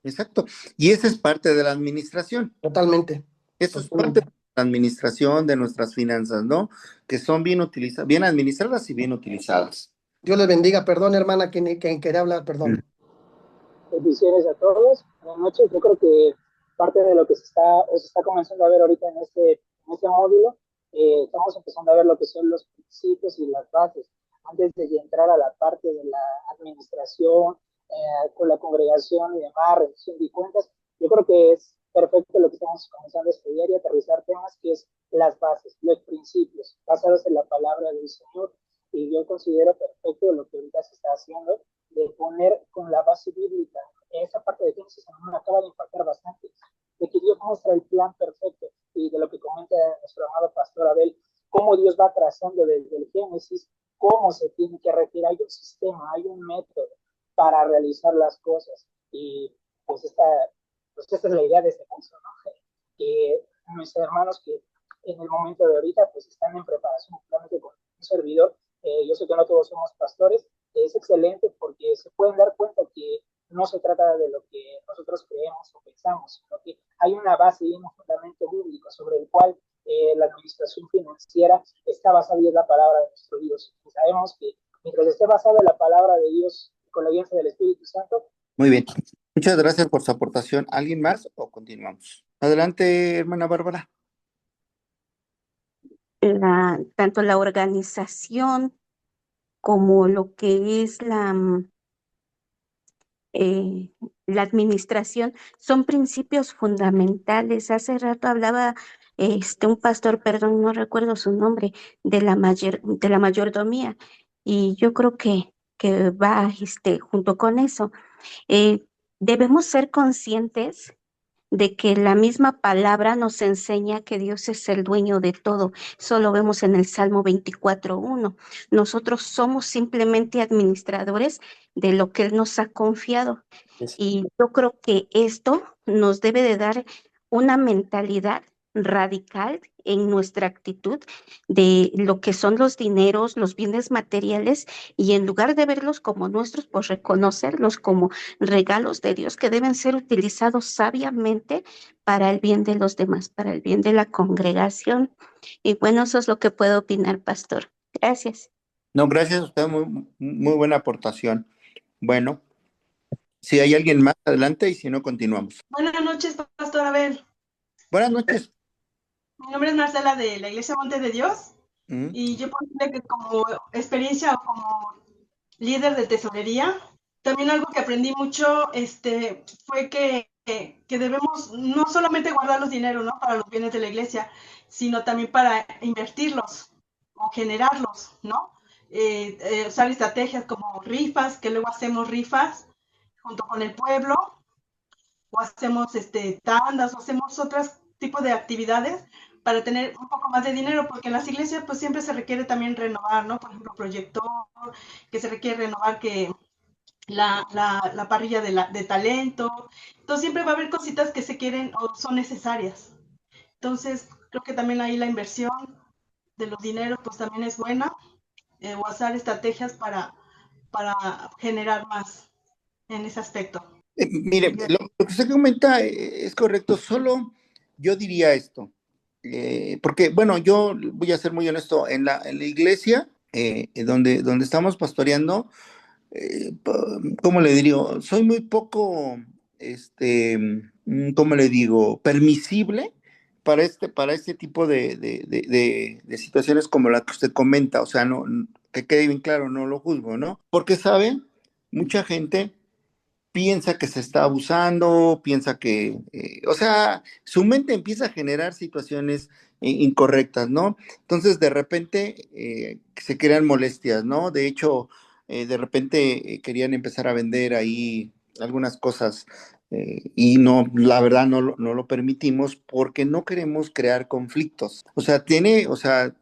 Exacto. Y esa es parte de la administración. Totalmente. Eso es parte de Totalmente. la administración de nuestras finanzas, ¿no? Que son bien utilizadas, bien administradas y bien utilizadas. Dios les bendiga. Perdón, hermana, quien quería hablar, perdón. Bendiciones a todos. Buenas noches. Yo creo que parte de lo que se está comenzando a ver ahorita en este módulo, estamos empezando a ver lo que son los principios y las bases. Antes de entrar a la parte de la administración, con la congregación y demás, rendición de cuentas, yo creo que es perfecto lo que estamos comenzando a estudiar y aterrizar temas que es las bases, los principios, basados en la palabra del Señor. y yo considero perfecto lo que ahorita se está haciendo, de poner con la base bíblica esa parte de Génesis, a mí me acaba de impactar bastante, de que Dios muestra el plan perfecto, y de lo que comenta nuestro amado pastor Abel, cómo Dios va trazando desde el Génesis, cómo se tiene que referir, hay un sistema, hay un método para realizar las cosas, y pues esta es la idea de este curso, ¿no? Que nuestros hermanos que en el momento de ahorita pues están en preparación justamente con un servidor, yo sé que no todos somos pastores, es excelente porque se pueden dar cuenta que no se trata de lo que nosotros creemos o pensamos, sino que hay una base y un fundamento bíblico sobre el cual la administración financiera está basada en la palabra de nuestro Dios. Y sabemos que mientras esté basada en la palabra de Dios con la guianza del Espíritu Santo. Muy bien. Muchas gracias por su aportación. ¿Alguien más o continuamos? Adelante, hermana Bárbara. Tanto la organización como lo que es la administración son principios fundamentales. Hace rato hablaba un pastor, perdón, no recuerdo su nombre, de la mayordomía, y yo creo que va junto con eso. Debemos ser conscientes de que la misma palabra nos enseña que Dios es el dueño de todo. Eso lo vemos en el Salmo 24:1. Nosotros somos simplemente administradores de lo que Él nos ha confiado. Y yo creo que esto nos debe de dar una mentalidad radical en nuestra actitud de lo que son los dineros, los bienes materiales, y en lugar de verlos como nuestros, pues reconocerlos como regalos de Dios que deben ser utilizados sabiamente para el bien de los demás, para el bien de la congregación. Y bueno, eso es lo que puedo opinar, pastor. Gracias. No, gracias a usted, muy buena aportación. Bueno, si hay alguien más, adelante, y si no, continuamos. Buenas noches, pastor Abel. Buenas noches. Mi nombre es Marcela de la Iglesia Monte de Dios, y yo puedo decirle que como experiencia o como líder de tesorería, también algo que aprendí mucho fue que debemos no solamente guardar los dineros, ¿no?, para los bienes de la iglesia, sino también para invertirlos o generarlos, ¿no? Usar estrategias como rifas, que luego hacemos rifas junto con el pueblo, o hacemos tandas, o hacemos otros tipos de actividades para tener un poco más de dinero, porque en las iglesias pues siempre se requiere también renovar, ¿no? Por ejemplo, proyector, que se requiere renovar, que la parrilla de talento. Entonces siempre va a haber cositas que se quieren o son necesarias. Entonces creo que también ahí la inversión de los dineros pues también es buena, o hacer estrategias para generar más en ese aspecto. Mire, lo que usted comenta es correcto, solo yo diría esto, porque, bueno, yo voy a ser muy honesto, en la iglesia donde estamos pastoreando, ¿cómo le digo? Soy muy poco, ¿cómo le digo? Permisible para este tipo de situaciones como la que usted comenta, o sea, no, que quede bien claro, no lo juzgo, ¿no? Porque, ¿sabe? Mucha gente piensa que se está abusando, piensa que, o sea, su mente empieza a generar situaciones incorrectas, ¿no? Entonces, de repente, se crean molestias, ¿no? De hecho, de repente querían empezar a vender ahí algunas cosas y no, la verdad no lo permitimos porque no queremos crear conflictos. O sea,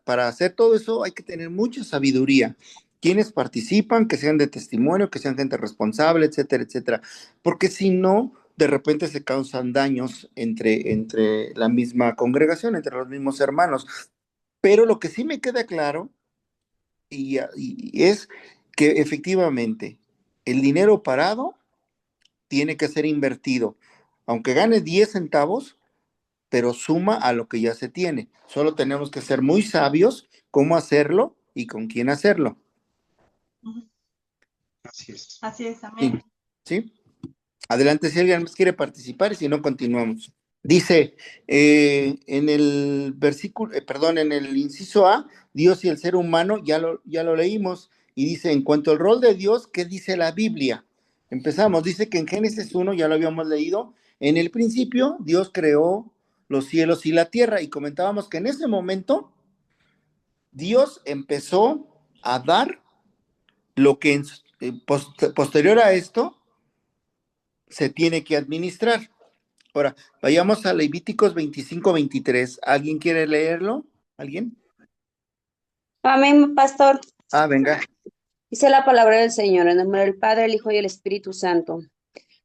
para hacer todo eso hay que tener mucha sabiduría. Quienes participan, que sean de testimonio, que sean gente responsable, etcétera, etcétera. Porque si no, de repente se causan daños entre la misma congregación, entre los mismos hermanos. Pero lo que sí me queda claro y es que efectivamente el dinero parado tiene que ser invertido. Aunque gane 10 centavos, pero suma a lo que ya se tiene. Solo tenemos que ser muy sabios cómo hacerlo y con quién hacerlo. Así es. Así es, amén. ¿Sí? Adelante, si alguien más quiere participar, y si no, continuamos. Dice, en el versículo, en el inciso A, Dios y el ser humano, ya lo leímos, y dice, en cuanto al rol de Dios, ¿qué dice la Biblia? Empezamos, dice que en Génesis 1, ya lo habíamos leído, en el principio Dios creó los cielos y la tierra, y comentábamos que en ese momento Dios empezó a dar lo que posterior a esto se tiene que administrar. Ahora, vayamos a Levíticos 25-23. ¿Alguien quiere leerlo? ¿Alguien? Amén, pastor. Venga. Dice la palabra del Señor, en nombre del Padre, el Hijo y el Espíritu Santo.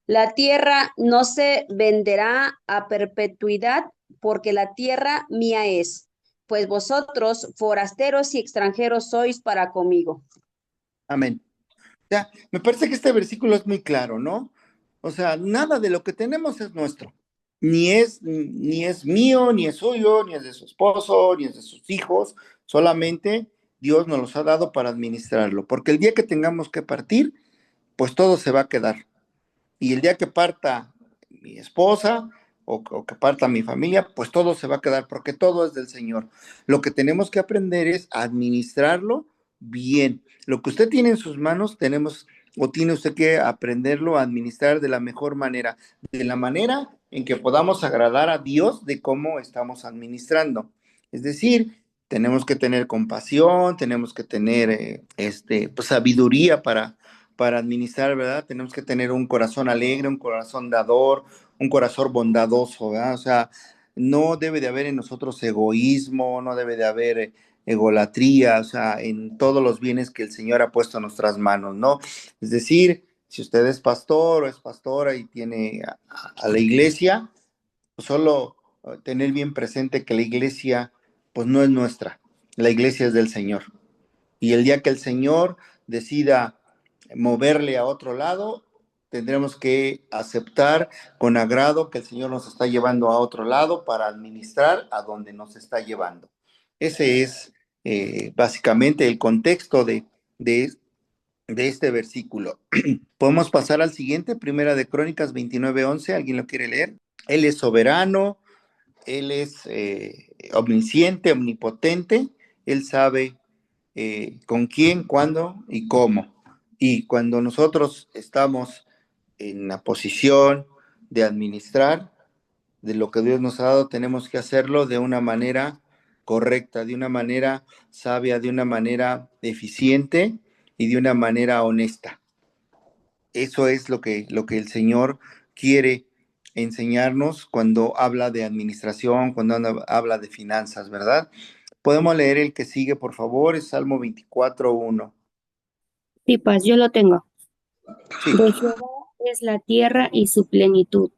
La tierra no se venderá a perpetuidad, porque la tierra mía es, pues vosotros, forasteros y extranjeros, sois para conmigo. Amén. Ya, me parece que este versículo es muy claro, ¿no? O sea, nada de lo que tenemos es nuestro. Ni es mío, ni es suyo, ni es de su esposo, ni es de sus hijos. Solamente Dios nos los ha dado para administrarlo. Porque el día que tengamos que partir, pues todo se va a quedar. Y el día que parta mi esposa o que parta mi familia, pues todo se va a quedar porque todo es del Señor. Lo que tenemos que aprender es administrarlo bien. Lo que usted tiene en sus manos, tiene usted que aprenderlo a administrar de la mejor manera, de la manera en que podamos agradar a Dios de cómo estamos administrando. Es decir, tenemos que tener compasión, tenemos que tener pues, sabiduría para administrar, ¿verdad? Tenemos que tener un corazón alegre, un corazón dador, un corazón bondadoso, ¿verdad? O sea, no debe de haber en nosotros egoísmo, no debe de haber egolatría, o sea, en todos los bienes que el Señor ha puesto en nuestras manos, ¿no? Es decir, si usted es pastor o es pastora y tiene a la iglesia, pues solo tener bien presente que la iglesia, pues no es nuestra, la iglesia es del Señor. Y el día que el Señor decida moverle a otro lado, tendremos que aceptar con agrado que el Señor nos está llevando a otro lado para administrar a donde nos está llevando. Ese es básicamente el contexto de este versículo. Podemos pasar al siguiente, Primera de Crónicas 29:11. ¿Alguien lo quiere leer? Él es soberano, Él es omnisciente, omnipotente, Él sabe con quién, cuándo y cómo. Y cuando nosotros estamos en la posición de administrar de lo que Dios nos ha dado, tenemos que hacerlo de una manera correcta, de una manera sabia, de una manera eficiente y de una manera honesta. Eso es lo que el Señor quiere enseñarnos cuando habla de administración, cuando habla de finanzas, ¿verdad? Podemos leer el que sigue, por favor, es Salmo 24:1. Sí, pues yo lo tengo. Sí. De Jehová es la tierra y su plenitud,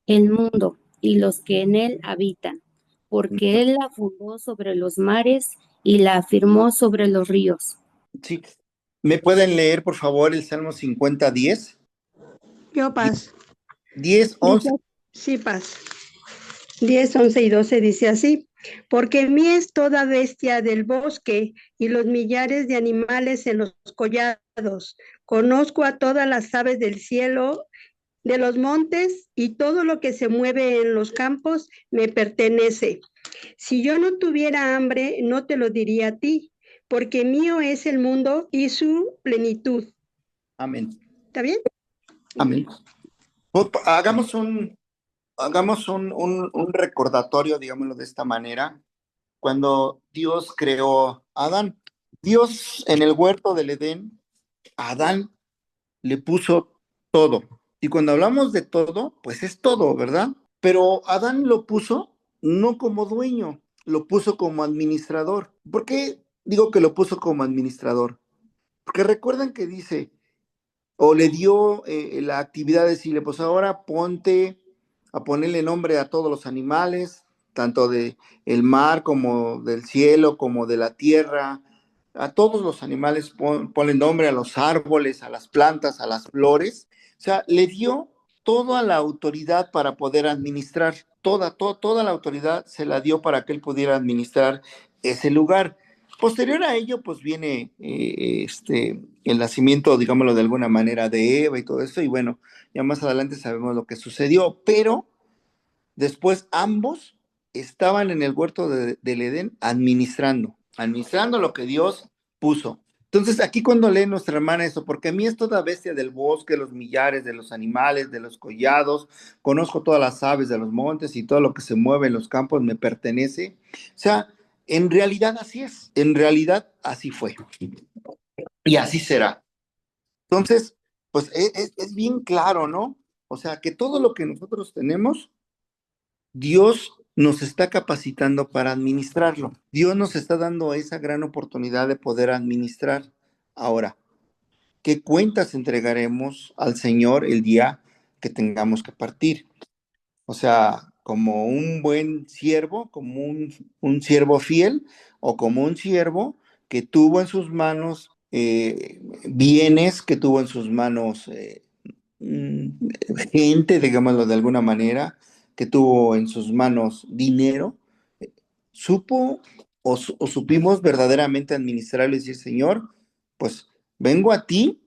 el mundo y los que en él habitan, porque él la fundó sobre los mares y la afirmó sobre los ríos. Sí. ¿Me pueden leer, por favor, el Salmo 50:10? Yo, Paz. 10:11. Sí, Paz. 10, 11 y 12 dice así: porque en mí es toda bestia del bosque y los millares de animales en los collados. Conozco a todas las aves del cielo, de los montes, y todo lo que se mueve en los campos me pertenece. Si yo no tuviera hambre, no te lo diría a ti, porque mío es el mundo y su plenitud. Amén. ¿Está bien? Amén. Pues, hagamos un recordatorio, digámoslo de esta manera. Cuando Dios creó a Adán, Dios en el huerto del Edén, a Adán le puso todo. Y cuando hablamos de todo, pues es todo, ¿verdad? Pero Adán lo puso no como dueño, lo puso como administrador. ¿Por qué digo que lo puso como administrador? Porque recuerdan que dice, o le dio la actividad de decirle, pues ahora ponte a ponerle nombre a todos los animales, tanto de el mar como del cielo, como de la tierra, a todos los animales ponle nombre, a los árboles, a las plantas, a las flores. O sea, le dio toda la autoridad para poder administrar, toda la autoridad se la dio para que él pudiera administrar ese lugar. Posterior a ello, pues viene el nacimiento, digámoslo de alguna manera, de Eva y todo eso, y bueno, ya más adelante sabemos lo que sucedió, pero después ambos estaban en el huerto del Edén administrando lo que Dios puso. Entonces, aquí cuando lee nuestra hermana eso, porque a mí es toda bestia del bosque, los millares de los animales, de los collados, conozco todas las aves de los montes y todo lo que se mueve en los campos me pertenece. O sea, en realidad así es, en realidad así fue. y así será. Entonces, pues es bien claro, ¿no? O sea, que todo lo que nosotros tenemos, Dios nos está capacitando para administrarlo. Dios nos está dando esa gran oportunidad de poder administrar. Ahora, ¿qué cuentas entregaremos al Señor el día que tengamos que partir? O sea, como un buen siervo, como un siervo fiel o como un siervo que tuvo en sus manos bienes, que tuvo en sus manos mm, gente, digámoslo de alguna manera, que tuvo en sus manos dinero, supo o supimos verdaderamente administrarlo y decir, Señor, pues vengo a ti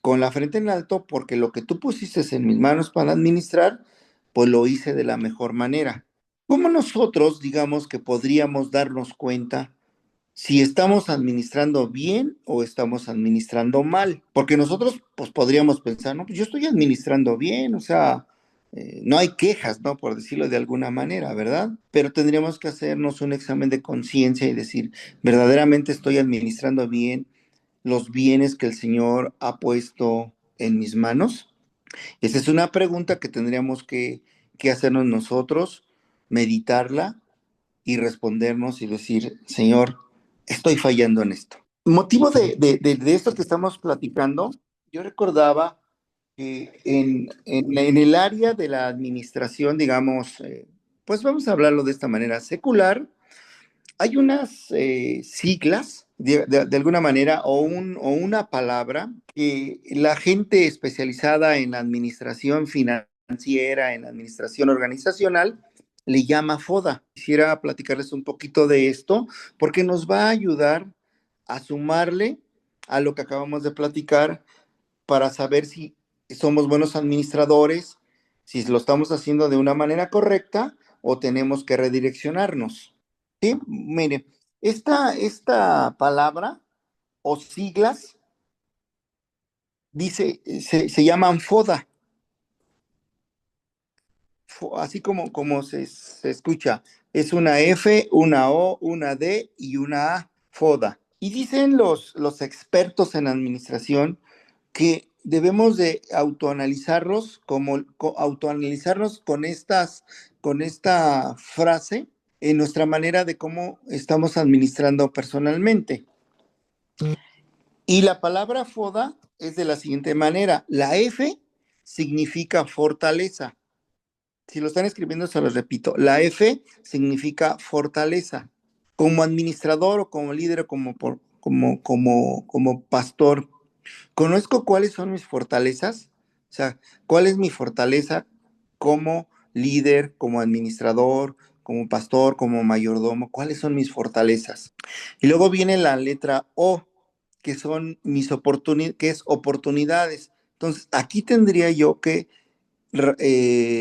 con la frente en alto porque lo que tú pusiste en mis manos para administrar, pues lo hice de la mejor manera. ¿Cómo nosotros, digamos, que podríamos darnos cuenta si estamos administrando bien o estamos administrando mal? Porque nosotros, pues podríamos pensar, no, pues yo estoy administrando bien, o sea, no hay quejas, ¿no? Por decirlo de alguna manera, ¿verdad? Pero tendríamos que hacernos un examen de conciencia y decir, ¿verdaderamente estoy administrando bien los bienes que el Señor ha puesto en mis manos? Esa es una pregunta que tendríamos que hacernos nosotros, meditarla y respondernos y decir, Señor, estoy fallando en esto. Motivo de esto que estamos platicando, yo recordaba que en el área de la administración, digamos, pues vamos a hablarlo de esta manera, secular, hay unas siglas, de alguna manera, o una palabra que la gente especializada en la administración financiera, en la administración organizacional, le llama FODA. Quisiera platicarles un poquito de esto, porque nos va a ayudar a sumarle a lo que acabamos de platicar para saber si somos buenos administradores, si lo estamos haciendo de una manera correcta o tenemos que redireccionarnos. Sí, mire, esta palabra o siglas dice, se llaman FODA, así como se escucha, es una F, una O, una D y una A, FODA. Y dicen los expertos en administración que debemos de autoanalizarlos, autoanalizarnos con esta frase en nuestra manera de cómo estamos administrando personalmente. Y la palabra FODA es de la siguiente manera. La F significa fortaleza. Si lo están escribiendo, se los repito. La F significa fortaleza. Como administrador o como líder o como pastor, conozco cuáles son mis fortalezas. O sea, cuál es mi fortaleza como líder, como administrador, como pastor, como mayordomo. ¿Cuáles son mis fortalezas? Y luego viene la letra O, que son mis oportunidades, que es oportunidades. Entonces, aquí tendría yo que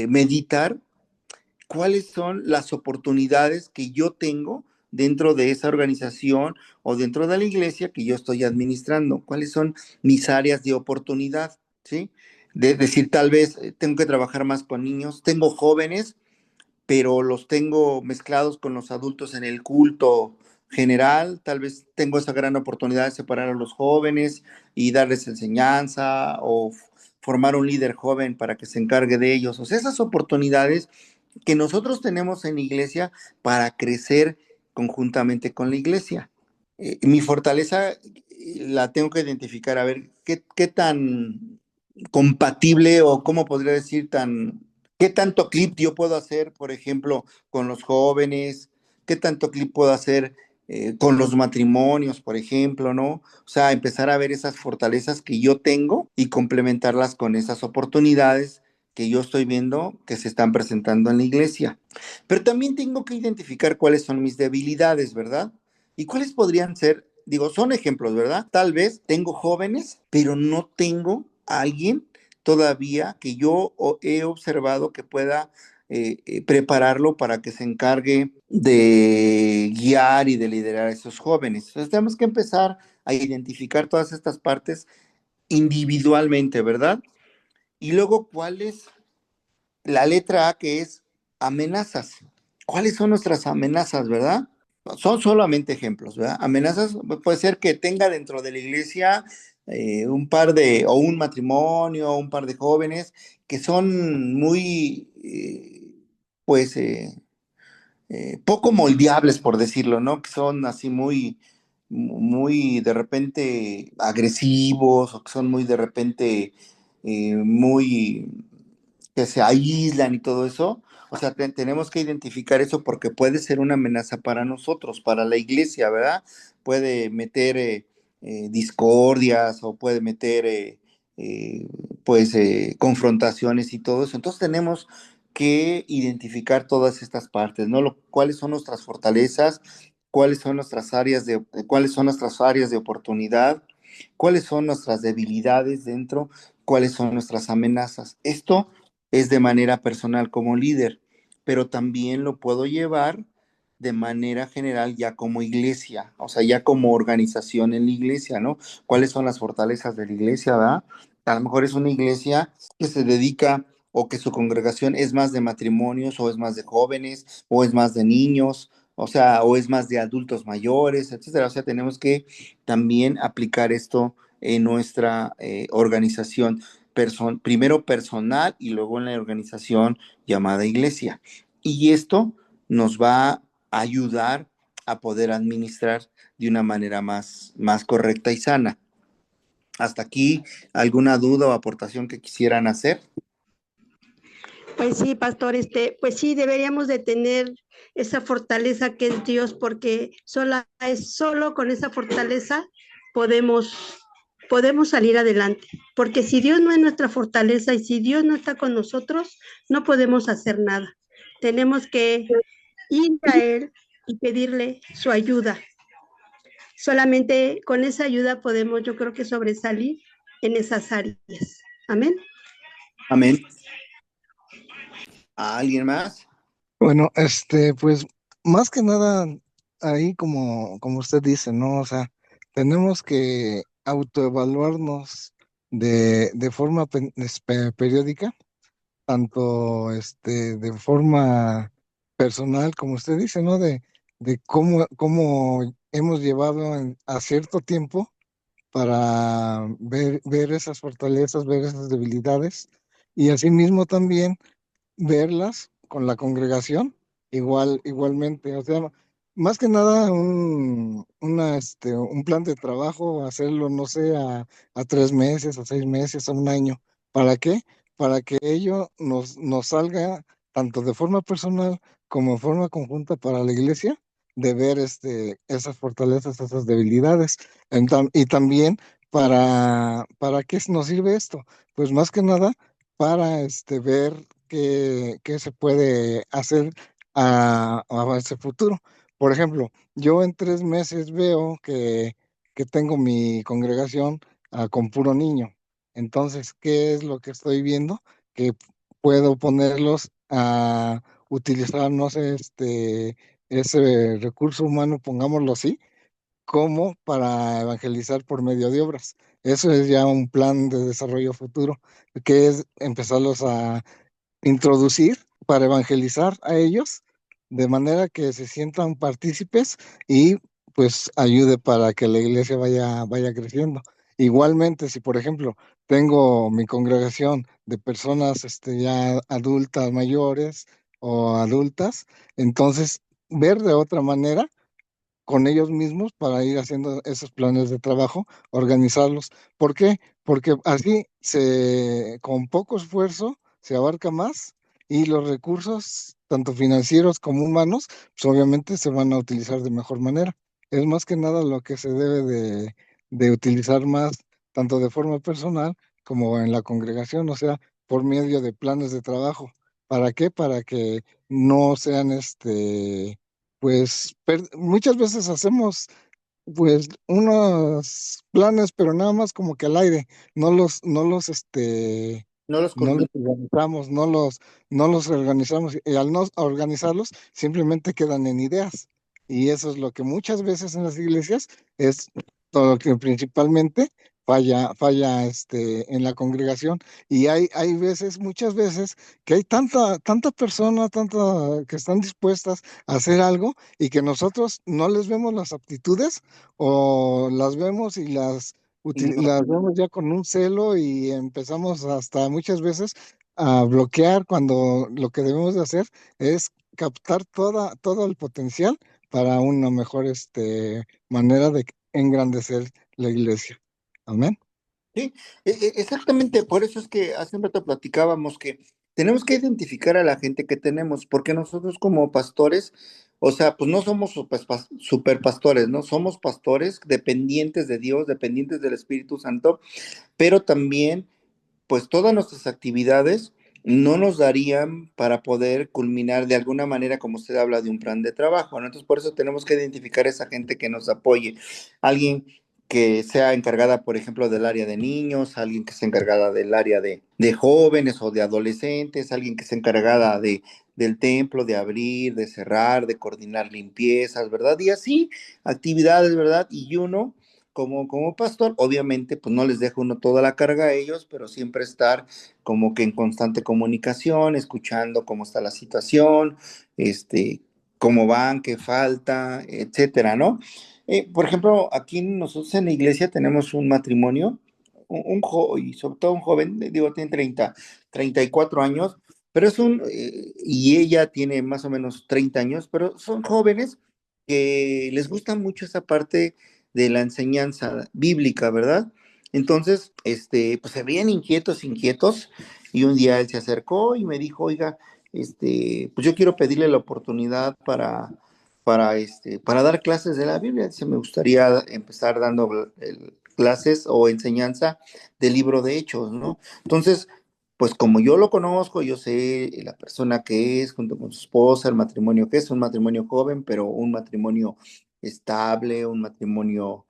meditar cuáles son las oportunidades que yo tengo dentro de esa organización o dentro de la iglesia que yo estoy administrando, cuáles son mis áreas de oportunidad, ¿sí? De decir, tal vez tengo que trabajar más con niños, tengo jóvenes, pero los tengo mezclados con los adultos en el culto general, tal vez tengo esa gran oportunidad de separar a los jóvenes y darles enseñanza o formar un líder joven para que se encargue de ellos. O sea, esas oportunidades que nosotros tenemos en la iglesia para crecer conjuntamente con la iglesia. Mi fortaleza la tengo que identificar, a ver, qué tan compatible o cómo podría decir qué tanto clip yo puedo hacer, por ejemplo, con los jóvenes, qué tanto clip puedo hacer con los matrimonios, por ejemplo, ¿no? O sea, empezar a ver esas fortalezas que yo tengo y complementarlas con esas oportunidades que yo estoy viendo que se están presentando en la iglesia. Pero también tengo que identificar cuáles son mis debilidades, ¿verdad? ¿Y cuáles podrían ser? Digo, son ejemplos, ¿verdad? Tal vez tengo jóvenes, pero no tengo a alguien todavía que yo he observado que pueda prepararlo para que se encargue de guiar y de liderar a esos jóvenes. Entonces tenemos que empezar a identificar todas estas partes individualmente, ¿verdad? Y luego, ¿cuál es la letra A, que es amenazas? ¿Cuáles son nuestras amenazas, verdad? Son solamente ejemplos, ¿verdad? Amenazas puede ser que tenga dentro de la iglesia un par de, o un matrimonio, o un par de jóvenes que son muy, pues, poco moldeables, por decirlo, ¿no? Que son así muy de repente agresivos o que son muy de repente muy que se aíslan y todo eso. O sea, tenemos que identificar eso porque puede ser una amenaza para nosotros, para la iglesia, ¿verdad? Puede meter discordias o puede meter eh, pues confrontaciones y todo eso. Entonces tenemos que identificar todas estas partes, ¿no? Cuáles son nuestras fortalezas, cuáles son nuestras áreas de oportunidad, cuáles son nuestras debilidades dentro, cuáles son nuestras amenazas. Esto es de manera personal como líder, pero también lo puedo llevar de manera general ya como iglesia, o sea, ya como organización en la iglesia, ¿no? ¿Cuáles son las fortalezas de la iglesia, verdad? A lo mejor es una iglesia que se dedica o que su congregación es más de matrimonios o es más de jóvenes o es más de niños, o sea, o es más de adultos mayores, etcétera. O sea, tenemos que también aplicar esto en nuestra organización primero personal y luego en la organización llamada iglesia. Y esto nos va a ayudar a poder administrar de una manera más correcta y sana. Hasta aquí, ¿alguna duda o aportación que quisieran hacer? Pues sí, pastor, pues sí, deberíamos de tener esa fortaleza que es Dios, porque solo con esa fortaleza podemos, podemos salir adelante. Porque si Dios no es nuestra fortaleza y si Dios no está con nosotros, no podemos hacer nada. Tenemos que ir a Él y pedirle su ayuda. Solamente con esa ayuda podemos, yo creo que sobresalir en esas áreas. Amén. Amén. ¿A alguien más? Bueno, pues más que nada, ahí como usted dice, ¿no? O sea, tenemos que autoevaluarnos de forma periódica, tanto de forma personal, como usted dice, ¿no? De cómo hemos llevado a cierto tiempo para ver esas fortalezas, ver esas debilidades, y asimismo también verlas con la congregación, igualmente, o sea, más que nada un plan de trabajo, hacerlo, no sé, a 3 meses, a 6 meses, a un año. ¿Para qué? Para que ello nos salga tanto de forma personal como de forma conjunta para la iglesia, de ver esas fortalezas, esas debilidades. Y también ¿para qué nos sirve esto? Pues más que nada para ver qué se puede hacer a ese futuro. Por ejemplo, yo en 3 meses veo que tengo mi congregación con puro niño. Entonces, ¿qué es lo que estoy viendo? Que puedo ponerlos a utilizar, no sé, ese recurso humano, pongámoslo así, como para evangelizar por medio de obras. Eso es ya un plan de desarrollo futuro, que es empezarlos a introducir para evangelizar a ellos, de manera que se sientan partícipes y pues ayude para que la iglesia vaya creciendo. Igualmente, si por ejemplo tengo mi congregación de personas ya adultas, mayores o adultas, entonces ver de otra manera con ellos mismos para ir haciendo esos planes de trabajo, organizarlos. ¿Por qué? Porque así con poco esfuerzo se abarca más y los recursos, tanto financieros como humanos, pues obviamente se van a utilizar de mejor manera. Es más que nada lo que se debe de utilizar más, tanto de forma personal como en la congregación, o sea, por medio de planes de trabajo. ¿Para qué? Para que no sean pues muchas veces hacemos pues unos planes, pero nada más como que al aire, No los no los coordino. organizamos, no los organizamos, y al no organizarlos, simplemente quedan en ideas. Y eso es lo que muchas veces en las iglesias es todo lo que principalmente falla en la congregación. Y hay veces, muchas veces, que hay tanta persona, tanta que están dispuestas a hacer algo y que nosotros no les vemos las aptitudes o las vemos y las vemos ya con un celo y empezamos hasta muchas veces a bloquear cuando lo que debemos de hacer es captar todo el potencial para una mejor manera de engrandecer la iglesia. Amén. Sí, exactamente, por eso es que hace un rato platicábamos que tenemos que identificar a la gente que tenemos, porque nosotros como pastores, o sea, pues no somos super pastores, ¿no? Somos pastores dependientes de Dios, dependientes del Espíritu Santo, pero también pues todas nuestras actividades no nos darían para poder culminar de alguna manera, como usted habla, de un plan de trabajo, ¿no? Entonces, por eso tenemos que identificar a esa gente que nos apoye. Alguien que sea encargada, por ejemplo, del área de niños, alguien que sea encargada del área de jóvenes o de adolescentes, alguien que sea encargada del templo, de abrir, de cerrar, de coordinar limpiezas, ¿verdad? Y así, actividades, ¿verdad? Y uno como pastor, obviamente, pues no les deja uno toda la carga a ellos, pero siempre estar como que en constante comunicación, escuchando cómo está la situación, cómo van, qué falta, etcétera, ¿no? Por ejemplo, aquí nosotros en la iglesia tenemos un matrimonio, y sobre todo un joven, digo, tiene 34 años, pero y ella tiene más o menos 30 años, pero son jóvenes que les gusta mucho esa parte de la enseñanza bíblica, ¿verdad? Entonces, pues se veían inquietos, y un día él se acercó y me dijo, oiga, pues yo quiero pedirle la oportunidad para dar clases de la Biblia. Dice, me gustaría empezar dando clases o enseñanza del libro de Hechos, ¿no? Entonces, pues como yo lo conozco, yo sé la persona que es, junto con su esposa, el matrimonio que es, un matrimonio joven, pero un matrimonio estable, un matrimonio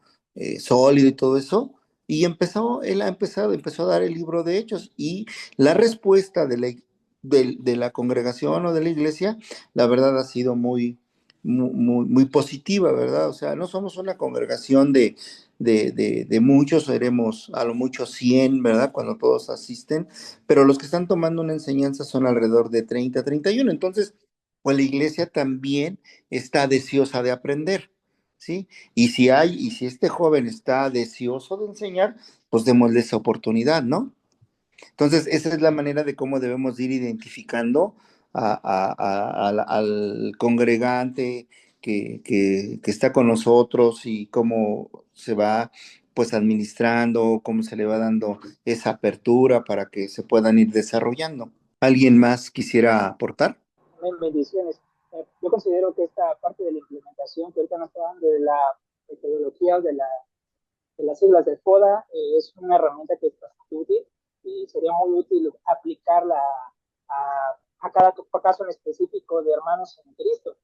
sólido y todo eso. Y empezó a dar el libro de Hechos, y la respuesta de la congregación o de la iglesia, la verdad ha sido muy positiva, ¿verdad? O sea, no somos una congregación de muchos, seremos a lo mucho 100, ¿verdad? Cuando todos asisten, pero los que están tomando una enseñanza son alrededor de 31. Entonces, pues la iglesia también está deseosa de aprender, ¿sí? Y si este joven está deseoso de enseñar, pues démosle esa oportunidad, ¿no? Entonces, esa es la manera de cómo debemos ir identificando al congregante que está con nosotros, y cómo se va pues administrando, cómo se le va dando esa apertura para que se puedan ir desarrollando. ¿Alguien más quisiera aportar? Bendiciones. Yo considero que esta parte de la implementación que ahorita nos está dando de la metodología de las siglas de FODA es una herramienta que es bastante útil y sería muy útil aplicarla a cada caso en específico de hermanos en Cristo,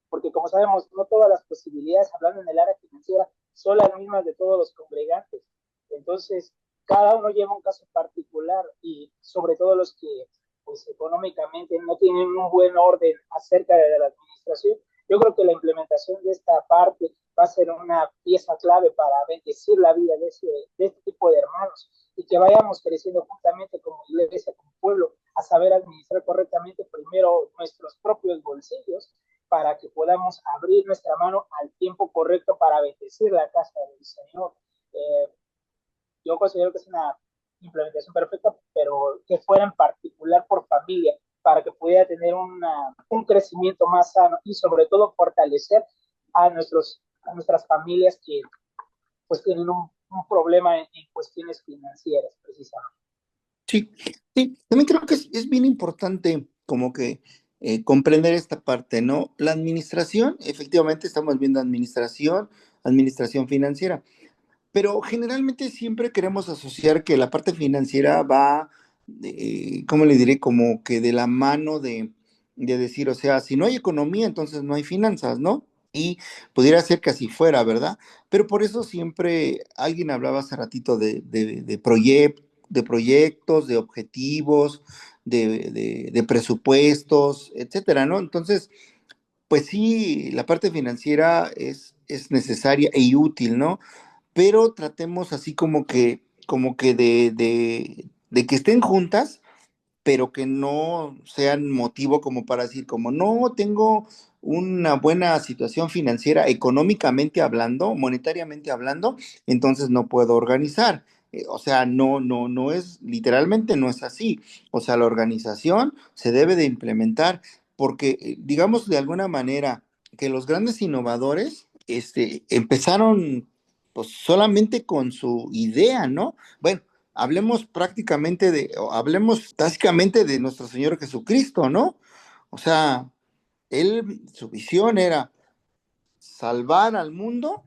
porque como sabemos, no todas las posibilidades, hablando en el área financiera, son las mismas de todos los congregantes. Entonces, cada uno lleva un caso particular y sobre todo los que pues económicamente no tienen un buen orden acerca de la administración. Yo creo que la implementación de esta parte va a ser una pieza clave para bendecir la vida de este tipo de hermanos y que vayamos creciendo juntamente como iglesia, como pueblo, a saber administrar correctamente primero nuestros propios bolsillos para que podamos abrir nuestra mano al tiempo correcto para bendecir la casa del Señor. Yo considero que es una implementación perfecta, pero que fuera en particular por familia, para que pudiera tener un crecimiento más sano y sobre todo fortalecer a nuestras familias que pues tienen un problema en cuestiones financieras, precisamente. Sí, sí, también creo que es bien importante como que comprender esta parte, ¿no? La administración, efectivamente estamos viendo administración financiera, pero generalmente siempre queremos asociar que la parte financiera va, ¿cómo le diré? Como que de la mano de decir, o sea, si no hay economía, entonces no hay finanzas, ¿no? Y pudiera ser que así fuera, ¿verdad? Pero por eso siempre alguien hablaba hace ratito de proyectos, de objetivos, de presupuestos, etcétera, ¿no? Entonces, pues sí, la parte financiera es necesaria y útil, ¿no? pero tratemos así como que de que estén juntas, pero que no sean motivo como para decir, como no tengo una buena situación financiera, económicamente hablando, monetariamente hablando, entonces no puedo organizar. O sea, no es, literalmente no es así. O sea, la organización se debe de implementar porque, digamos de alguna manera, que los grandes innovadores, empezaron pues solamente con su idea, ¿no? Bueno, hablemos básicamente de nuestro Señor Jesucristo, ¿no? O sea, su visión era salvar al mundo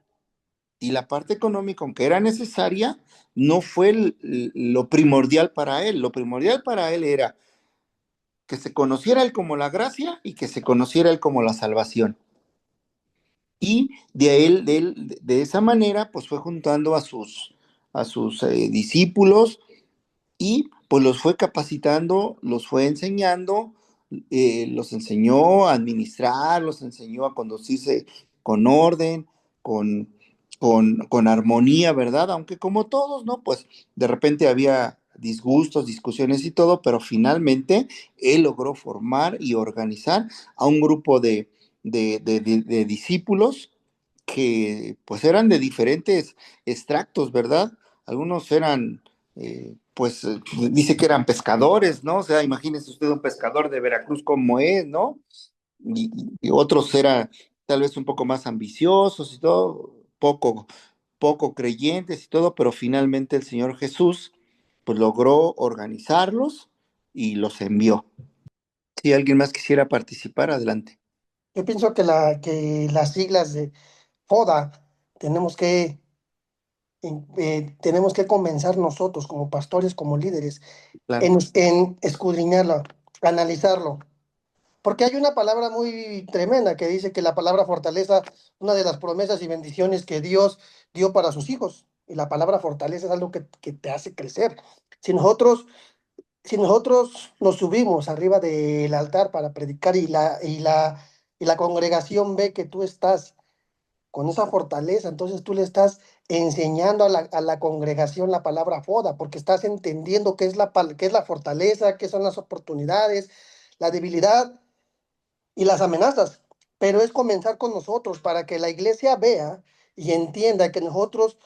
y la parte económica, aunque era necesaria, no fue lo primordial para él. Lo primordial para él era que se conociera él como la gracia y que se conociera él como la salvación. Y de esa manera, pues fue juntando a sus discípulos y pues los fue capacitando, los fue enseñando, los enseñó a administrar, los enseñó a conducirse con orden, con, con armonía, ¿verdad? Aunque como todos, ¿no? Pues de repente había disgustos, discusiones y todo, pero finalmente él logró formar y organizar a un grupo de discípulos que pues eran de diferentes extractos, ¿verdad? Algunos eran, dice que eran pescadores, ¿no? O sea, imagínese usted un pescador de Veracruz como es, ¿no? Y otros eran tal vez un poco más ambiciosos y todo, poco creyentes y todo, pero finalmente el Señor Jesús pues logró organizarlos y los envió. Si alguien más quisiera participar, adelante. Yo pienso que las siglas de FODA tenemos tenemos que comenzar nosotros como pastores, como líderes, Claro. en escudriñarlo, analizarlo. Porque hay una palabra muy tremenda que dice que la palabra fortaleza, una de las promesas y bendiciones que Dios dio para sus hijos. Y la palabra fortaleza es algo que te hace crecer. Si nosotros, si nosotros nos subimos arriba del altar para predicar y la congregación ve que tú estás con esa fortaleza, entonces tú le estás enseñando a la congregación la palabra foda, porque estás entendiendo qué es la fortaleza, qué son las oportunidades, la debilidad y las amenazas. Pero es comenzar con nosotros para que la iglesia vea y entienda que nosotros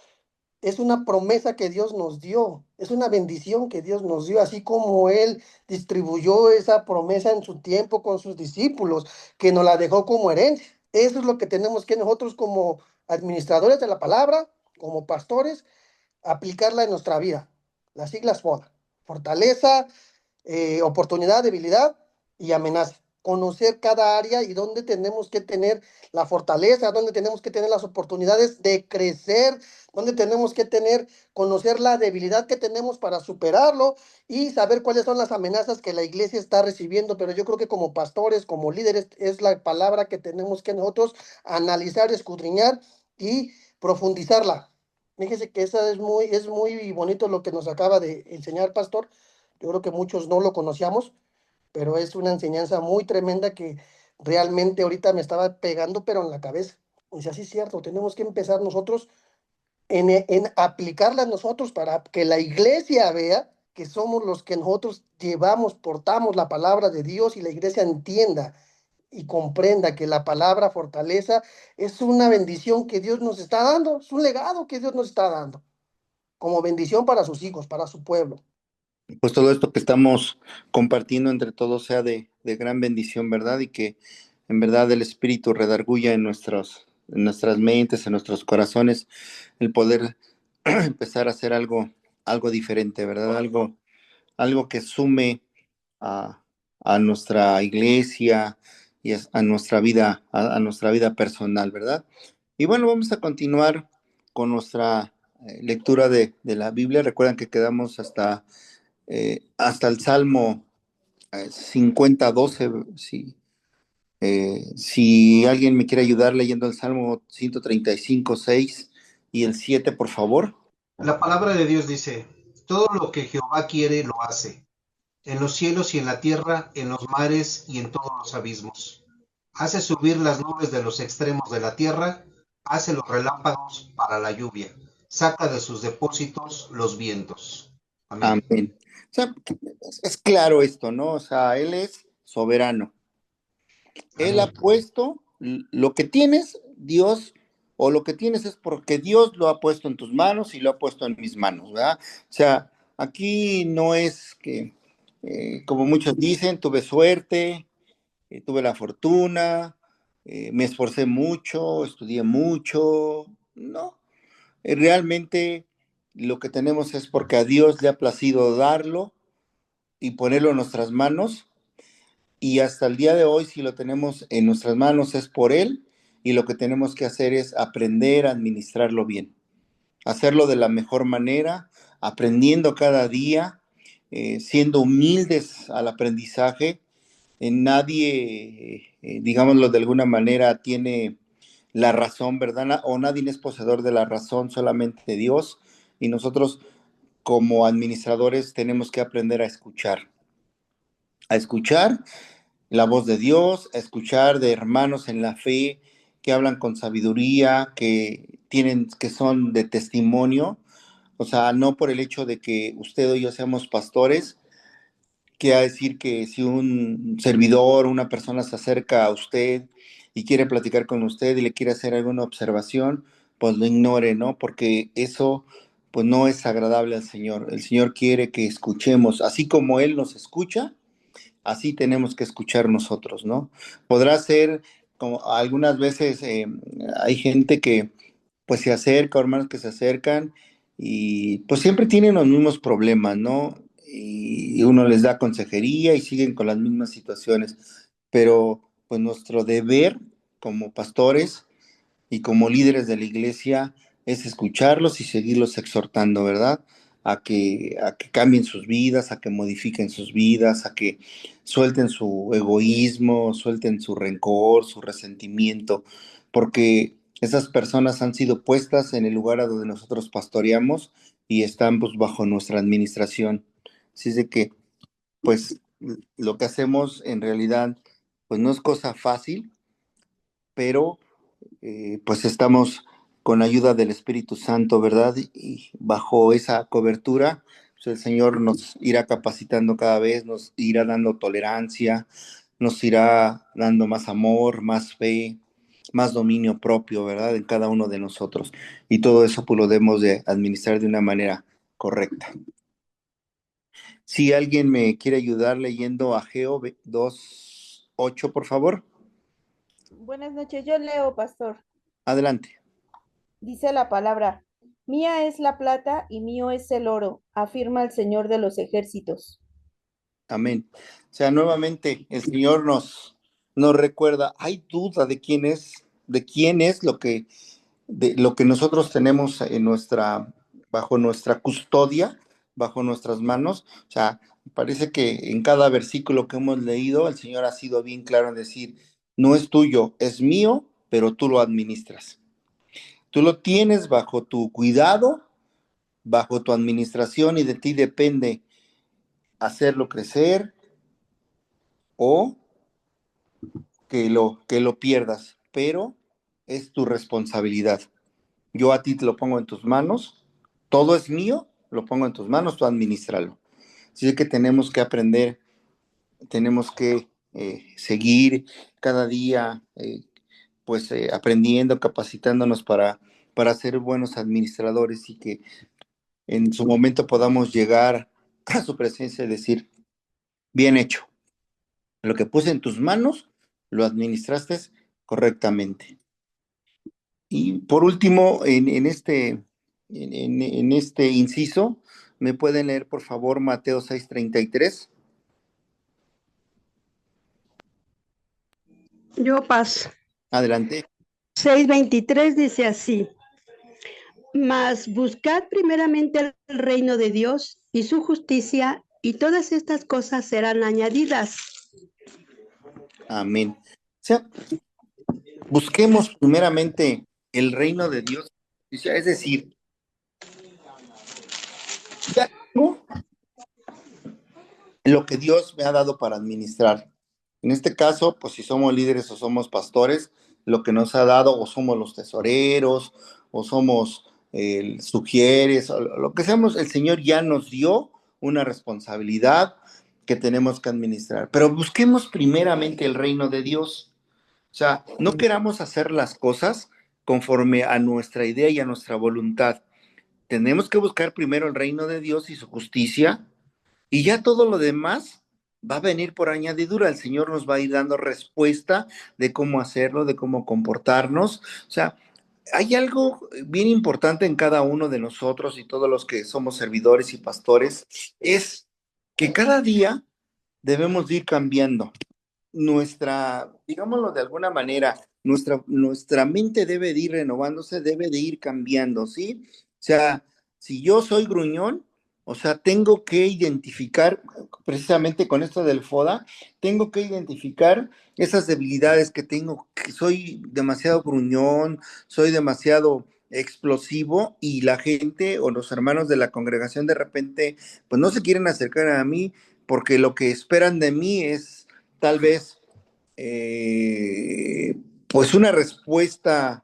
es una promesa que Dios nos dio, es una bendición que Dios nos dio, así como Él distribuyó esa promesa en su tiempo con sus discípulos, que nos la dejó como herencia. Eso es lo que tenemos que nosotros como administradores de la palabra, como pastores, aplicarla en nuestra vida. Las siglas FODA: fortaleza, oportunidad, debilidad y amenaza. Conocer cada área y dónde tenemos que tener la fortaleza, dónde tenemos que tener las oportunidades de crecer, dónde tenemos que conocer la debilidad que tenemos para superarlo y saber cuáles son las amenazas que la iglesia está recibiendo. Pero yo creo que como pastores, como líderes, es la palabra que tenemos que nosotros analizar, escudriñar y profundizarla. Fíjese que esa es muy bonito lo que nos acaba de enseñar, pastor. Yo creo que muchos no lo conocíamos, pero es una enseñanza muy tremenda que realmente ahorita me estaba pegando, pero en la cabeza. O sea, sí es cierto, tenemos que empezar nosotros en aplicarla nosotros para que la iglesia vea que somos los que nosotros llevamos, portamos la palabra de Dios y la iglesia entienda y comprenda que la palabra fortaleza es una bendición que Dios nos está dando, es un legado que Dios nos está dando, como bendición para sus hijos, para su pueblo. Pues todo esto que estamos compartiendo entre todos sea de gran bendición, ¿verdad? Y que en verdad el Espíritu redarguya en nuestras mentes, en nuestros corazones, el poder empezar a hacer algo diferente, ¿verdad? Algo que sume a, a nuestra iglesia y a nuestra vida, a nuestra vida personal, ¿verdad? Y bueno, vamos a continuar con nuestra lectura de la Biblia. Recuerdan que quedamos hasta el Salmo 50:12. Si alguien me quiere ayudar leyendo el Salmo 135:6 y el 7, por favor. La palabra de Dios dice: todo lo que Jehová quiere lo hace, en los cielos y en la tierra, en los mares y en todos los abismos. Hace subir las nubes de los extremos de la tierra, hace los relámpagos para la lluvia, saca de sus depósitos los vientos. Amén. Amén. O sea, es claro esto, ¿no? O sea, Él es soberano. Él ha Amén. puesto lo que tienes, Dios, o lo que tienes es porque Dios lo ha puesto en tus manos y lo ha puesto en mis manos, ¿verdad? O sea, aquí no es que, como muchos dicen, tuve suerte, tuve la fortuna, me esforcé mucho, estudié mucho. No, realmente lo que tenemos es porque a Dios le ha placido darlo y ponerlo en nuestras manos, y hasta el día de hoy, si lo tenemos en nuestras manos, es por Él, y lo que tenemos que hacer es aprender a administrarlo bien, hacerlo de la mejor manera, aprendiendo cada día, siendo humildes al aprendizaje. Nadie, digámoslo de alguna manera, tiene la razón, ¿verdad? O nadie es poseedor de la razón, solamente Dios. Y nosotros, como administradores, tenemos que aprender a escuchar la voz de Dios, a escuchar de hermanos en la fe que hablan con sabiduría, que son de testimonio. O sea, no por el hecho de que usted o yo seamos pastores, quiere decir que si un servidor, una persona se acerca a usted y quiere platicar con usted y le quiere hacer alguna observación, pues lo ignore, ¿no? Porque eso pues no es agradable al Señor. El Señor quiere que escuchemos, así como Él nos escucha, así tenemos que escuchar nosotros, ¿no? Podrá ser como algunas veces hay gente que pues se acerca, hermanos que se acercan y pues siempre tienen los mismos problemas, ¿no? Y uno les da consejería y siguen con las mismas situaciones, pero pues nuestro deber como pastores y como líderes de la iglesia es escucharlos y seguirlos exhortando, ¿verdad? A que cambien sus vidas, a que modifiquen sus vidas, a que suelten su egoísmo, suelten su rencor, su resentimiento, porque esas personas han sido puestas en el lugar a donde nosotros pastoreamos y están pues bajo nuestra administración. Así es de que, pues, lo que hacemos en realidad, pues no es cosa fácil, pero pues estamos con la ayuda del Espíritu Santo, ¿verdad? Y bajo esa cobertura, pues el Señor nos irá capacitando cada vez, nos irá dando tolerancia, nos irá dando más amor, más fe, más dominio propio, ¿verdad? En cada uno de nosotros. Y todo eso pues lo debemos de administrar de una manera correcta. Si alguien me quiere ayudar leyendo Ageo 2:8, por favor. Buenas noches, yo leo, pastor. Adelante. Dice la palabra, mía es la plata y mío es el oro, afirma el Señor de los ejércitos. Amén. O sea, nuevamente el Señor nos recuerda, hay duda de quién es lo que nosotros tenemos bajo nuestra custodia, bajo nuestras manos. O sea, parece que en cada versículo que hemos leído, el Señor ha sido bien claro en decir, no es tuyo, es mío, pero tú lo administras. Tú lo tienes bajo tu cuidado, bajo tu administración, y de ti depende hacerlo crecer o que lo pierdas, pero es tu responsabilidad. Yo a ti te lo pongo en tus manos, todo es mío, lo pongo en tus manos, tú administralo. Así que tenemos que aprender, tenemos que seguir cada día, pues aprendiendo, capacitándonos para ser buenos administradores, y que en su momento podamos llegar a su presencia y decir, bien hecho, lo que puse en tus manos, lo administraste correctamente. Y por último, en este inciso, ¿me pueden leer, por favor, Mateo 6:33? Yo paso. Adelante. 6:23 dice así, mas buscad primeramente el reino de Dios y su justicia, y todas estas cosas serán añadidas. Amén. O sea, busquemos primeramente el reino de Dios. Es decir, ya tengo lo que Dios me ha dado para administrar. En este caso, pues si somos líderes o somos pastores, lo que nos ha dado, o somos los tesoreros, o somos sugieres, o lo que seamos, el Señor ya nos dio una responsabilidad que tenemos que administrar. Pero busquemos primeramente el reino de Dios. O sea, no queramos hacer las cosas conforme a nuestra idea y a nuestra voluntad. Tenemos que buscar primero el reino de Dios y su justicia, y ya todo lo demás va a venir por añadidura. El Señor nos va a ir dando respuesta de cómo hacerlo, de cómo comportarnos. O sea, hay algo bien importante en cada uno de nosotros y todos los que somos servidores y pastores, es que cada día debemos de ir cambiando nuestra, digámoslo de alguna manera, nuestra mente debe de ir renovándose, debe de ir cambiando, ¿sí? O sea, si yo soy gruñón, o sea, tengo que identificar, precisamente con esto del FODA, tengo que identificar esas debilidades que tengo, que soy demasiado gruñón, soy demasiado explosivo, y la gente o los hermanos de la congregación de repente, pues no se quieren acercar a mí porque lo que esperan de mí es tal vez pues una respuesta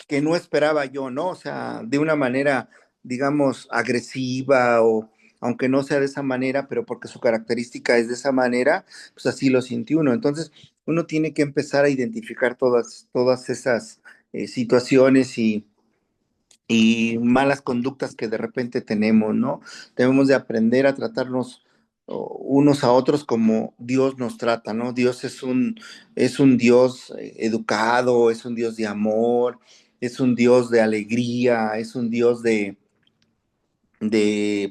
que no esperaba yo, ¿no? O sea, de una manera, digamos, agresiva, o aunque no sea de esa manera, pero porque su característica es de esa manera, pues así lo siente uno. Entonces, uno tiene que empezar a identificar todas esas situaciones y malas conductas que de repente tenemos, ¿no? Debemos de aprender a tratarnos unos a otros como Dios nos trata, ¿no? Dios es un Dios educado, es un Dios de amor, es un Dios de alegría, es un Dios de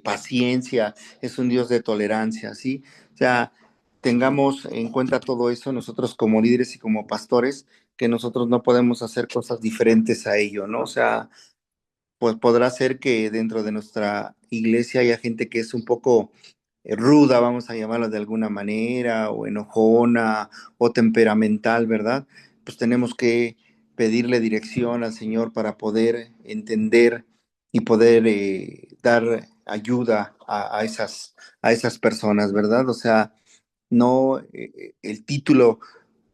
paciencia, es un Dios de tolerancia, ¿sí? O sea, tengamos en cuenta todo eso nosotros como líderes y como pastores, que nosotros no podemos hacer cosas diferentes a ello, ¿no? O sea, pues podrá ser que dentro de nuestra iglesia haya gente que es un poco ruda, vamos a llamarla de alguna manera, o enojona, o temperamental, ¿verdad? Pues tenemos que pedirle dirección al Señor para poder entender y poder dar ayuda a esas personas, ¿verdad? O sea, no el título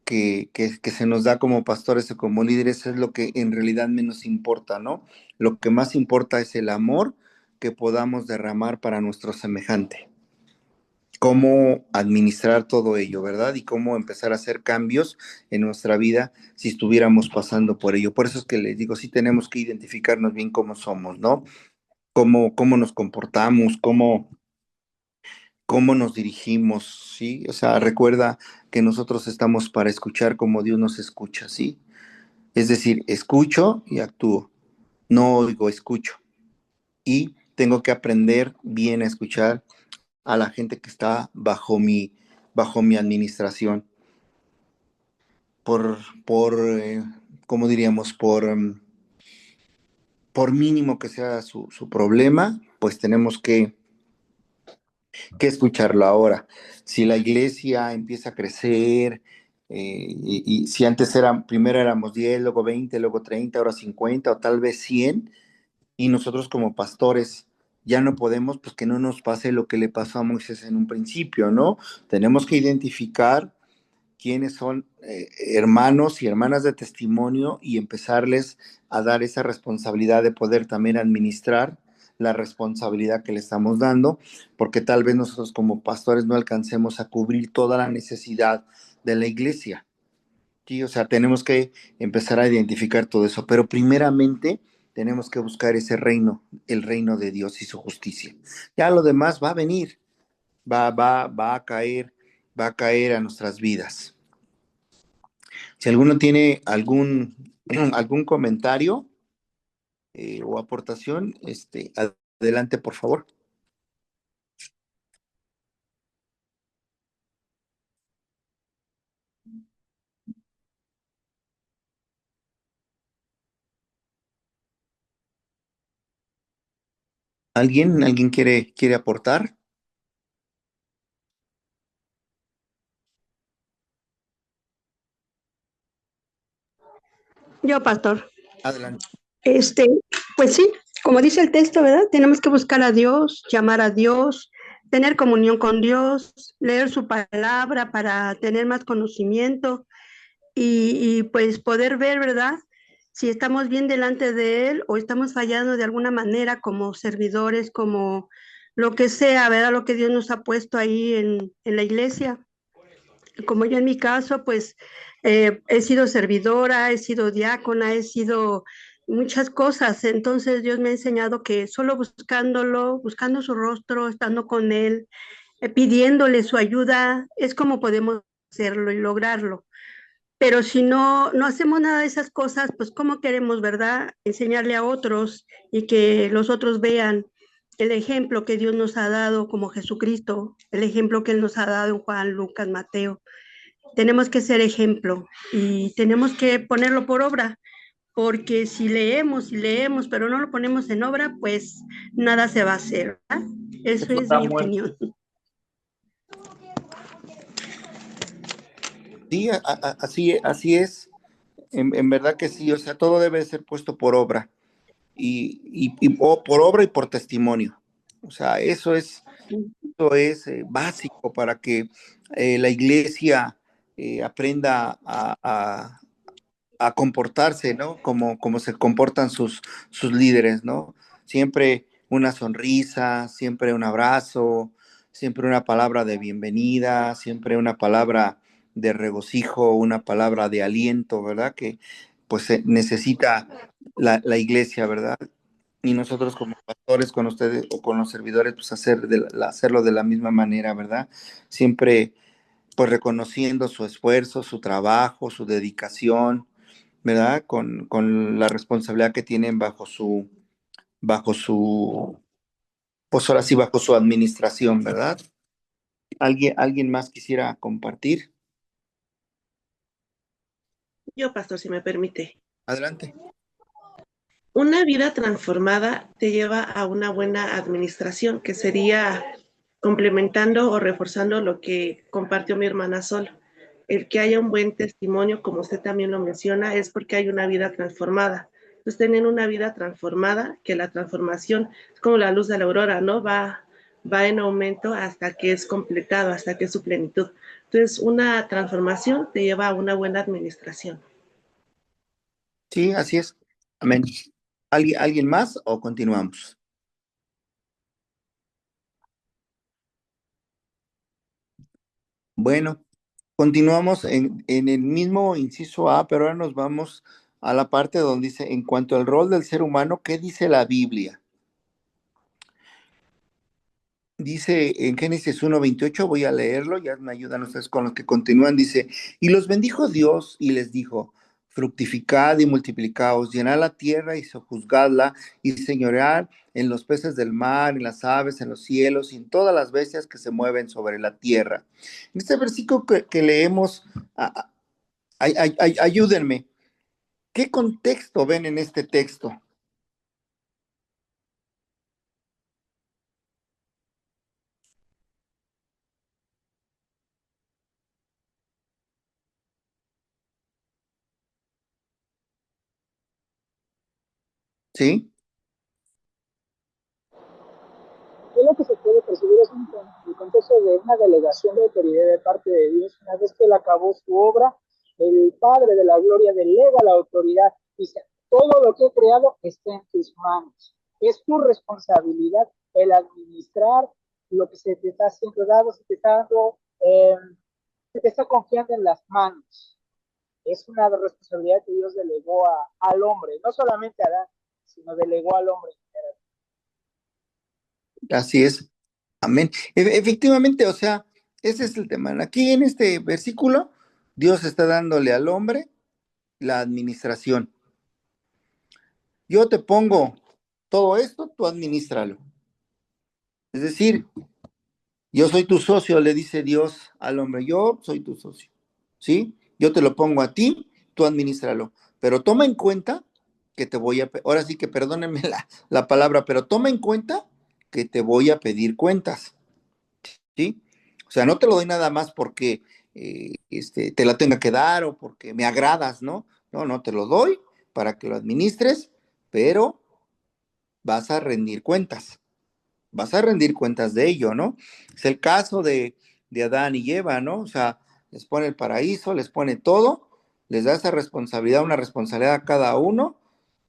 que se nos da como pastores o como líderes es lo que en realidad menos importa, ¿no? Lo que más importa es el amor que podamos derramar para nuestro semejante. Cómo administrar todo ello, ¿verdad? Y cómo empezar a hacer cambios en nuestra vida si estuviéramos pasando por ello. Por eso es que les digo, sí tenemos que identificarnos bien cómo somos, ¿no? Cómo nos comportamos, cómo nos dirigimos, ¿sí? O sea, recuerda que nosotros estamos para escuchar como Dios nos escucha, ¿sí? Es decir, escucho y actúo. No oigo, escucho. Y tengo que aprender bien a escuchar a la gente que está bajo mi administración. ¿Cómo diríamos? Por mínimo que sea su problema, pues tenemos que escucharlo ahora. Si la iglesia empieza a crecer, y si antes primero éramos 10, luego 20, luego 30, ahora 50 o tal vez 100, y nosotros como pastores ya no podemos, pues que no nos pase lo que le pasó a Moisés en un principio, ¿no? Tenemos que identificar quiénes son hermanos y hermanas de testimonio y empezarles a dar esa responsabilidad de poder también administrar la responsabilidad que le estamos dando, porque tal vez nosotros como pastores no alcancemos a cubrir toda la necesidad de la iglesia. Sí, o sea, tenemos que empezar a identificar todo eso, pero primeramente tenemos que buscar ese reino, el reino de Dios y su justicia. Ya lo demás va a venir, va a caer a nuestras vidas. Si alguno tiene algún comentario o aportación, adelante, por favor. ¿Alguien quiere aportar? Yo, pastor. Adelante. Pues sí, como dice el texto, ¿verdad? Tenemos que buscar a Dios, llamar a Dios, tener comunión con Dios, leer su palabra para tener más conocimiento y pues poder ver, ¿verdad? si estamos bien delante de Él o estamos fallando de alguna manera como servidores, como lo que sea, ¿verdad? Lo que Dios nos ha puesto ahí en la iglesia. Como yo en mi caso, pues he sido servidora, he sido diácona, he sido muchas cosas. Entonces Dios me ha enseñado que solo buscándolo, buscando su rostro, estando con Él, pidiéndole su ayuda, es como podemos hacerlo y lograrlo. Pero si no hacemos nada de esas cosas, pues ¿cómo queremos, verdad? Enseñarle a otros y que los otros vean el ejemplo que Dios nos ha dado como Jesucristo, el ejemplo que Él nos ha dado en Juan, Lucas, Mateo. Tenemos que ser ejemplo y tenemos que ponerlo por obra, porque si leemos, pero no lo ponemos en obra, pues nada se va a hacer, ¿verdad? Eso es mi opinión. Sí, así es. En verdad que sí, o sea, todo debe ser puesto por obra o por obra y por testimonio. O sea, eso es básico para que la iglesia aprenda a comportarse, ¿no? Como se comportan sus líderes, ¿no? Siempre una sonrisa, siempre un abrazo, siempre una palabra de bienvenida, siempre una palabra de regocijo, una palabra de aliento, ¿verdad? Que pues se necesita la iglesia, ¿verdad? Y nosotros como pastores con ustedes o con los servidores, pues hacerlo de la misma manera, ¿verdad? Siempre pues reconociendo su esfuerzo, su trabajo, su dedicación, ¿verdad? Con la responsabilidad que tienen pues ahora sí, bajo su administración, ¿verdad? ¿Alguien más quisiera compartir? Yo, pastor, si me permite. Adelante. Una vida transformada te lleva a una buena administración, que sería complementando o reforzando lo que compartió mi hermana Sol. El que haya un buen testimonio, como usted también lo menciona, es porque hay una vida transformada. Entonces, teniendo una vida transformada, que la transformación es como la luz de la aurora, ¿no? Va en aumento hasta que es completado, hasta que es su plenitud. Entonces, una transformación te lleva a una buena administración. Sí, así es. Amén. ¿Alguien más o continuamos? Bueno, continuamos en el mismo inciso A, pero ahora nos vamos a la parte donde dice, en cuanto al rol del ser humano, ¿qué dice la Biblia? Dice en Génesis 1:28, voy a leerlo, ya me ayudan ustedes con los que continúan, dice, y los bendijo Dios y les dijo, fructificad y multiplicaos, llenad la tierra y sojuzgadla y señoread en los peces del mar, en las aves, en los cielos y en todas las bestias que se mueven sobre la tierra. En este versículo que leemos, ayúdenme, ¿qué contexto ven en este texto? ¿Sí? Lo que se puede percibir es el contexto de una delegación de autoridad de parte de Dios. Una vez que él acabó su obra, el Padre de la Gloria delega la autoridad. Dice, todo lo que he creado está en tus manos. Es tu responsabilidad el administrar lo que se te está siendo dado, se te está confiando en las manos. Es una responsabilidad que Dios delegó al hombre, no solamente a Adán, sino delegó al hombre. Así es. Amén. Efectivamente, o sea, ese es el tema. Aquí en este versículo, Dios está dándole al hombre la administración. Yo te pongo todo esto, tú administralo. Es decir, yo soy tu socio, le dice Dios al hombre, yo soy tu socio, ¿sí? Yo te lo pongo a ti, tú administralo. Pero toma en cuenta que te voy a, ahora sí que perdónenme la palabra, pero toma en cuenta que te voy a pedir cuentas, ¿sí? O sea, no te lo doy nada más porque te la tenga que dar o porque me agradas, ¿no? No, te lo doy para que lo administres, pero vas a rendir cuentas. Vas a rendir cuentas de ello, ¿no? Es el caso de Adán y Eva, ¿no? O sea, les pone el paraíso, les pone todo, les da esa responsabilidad, una responsabilidad a cada uno,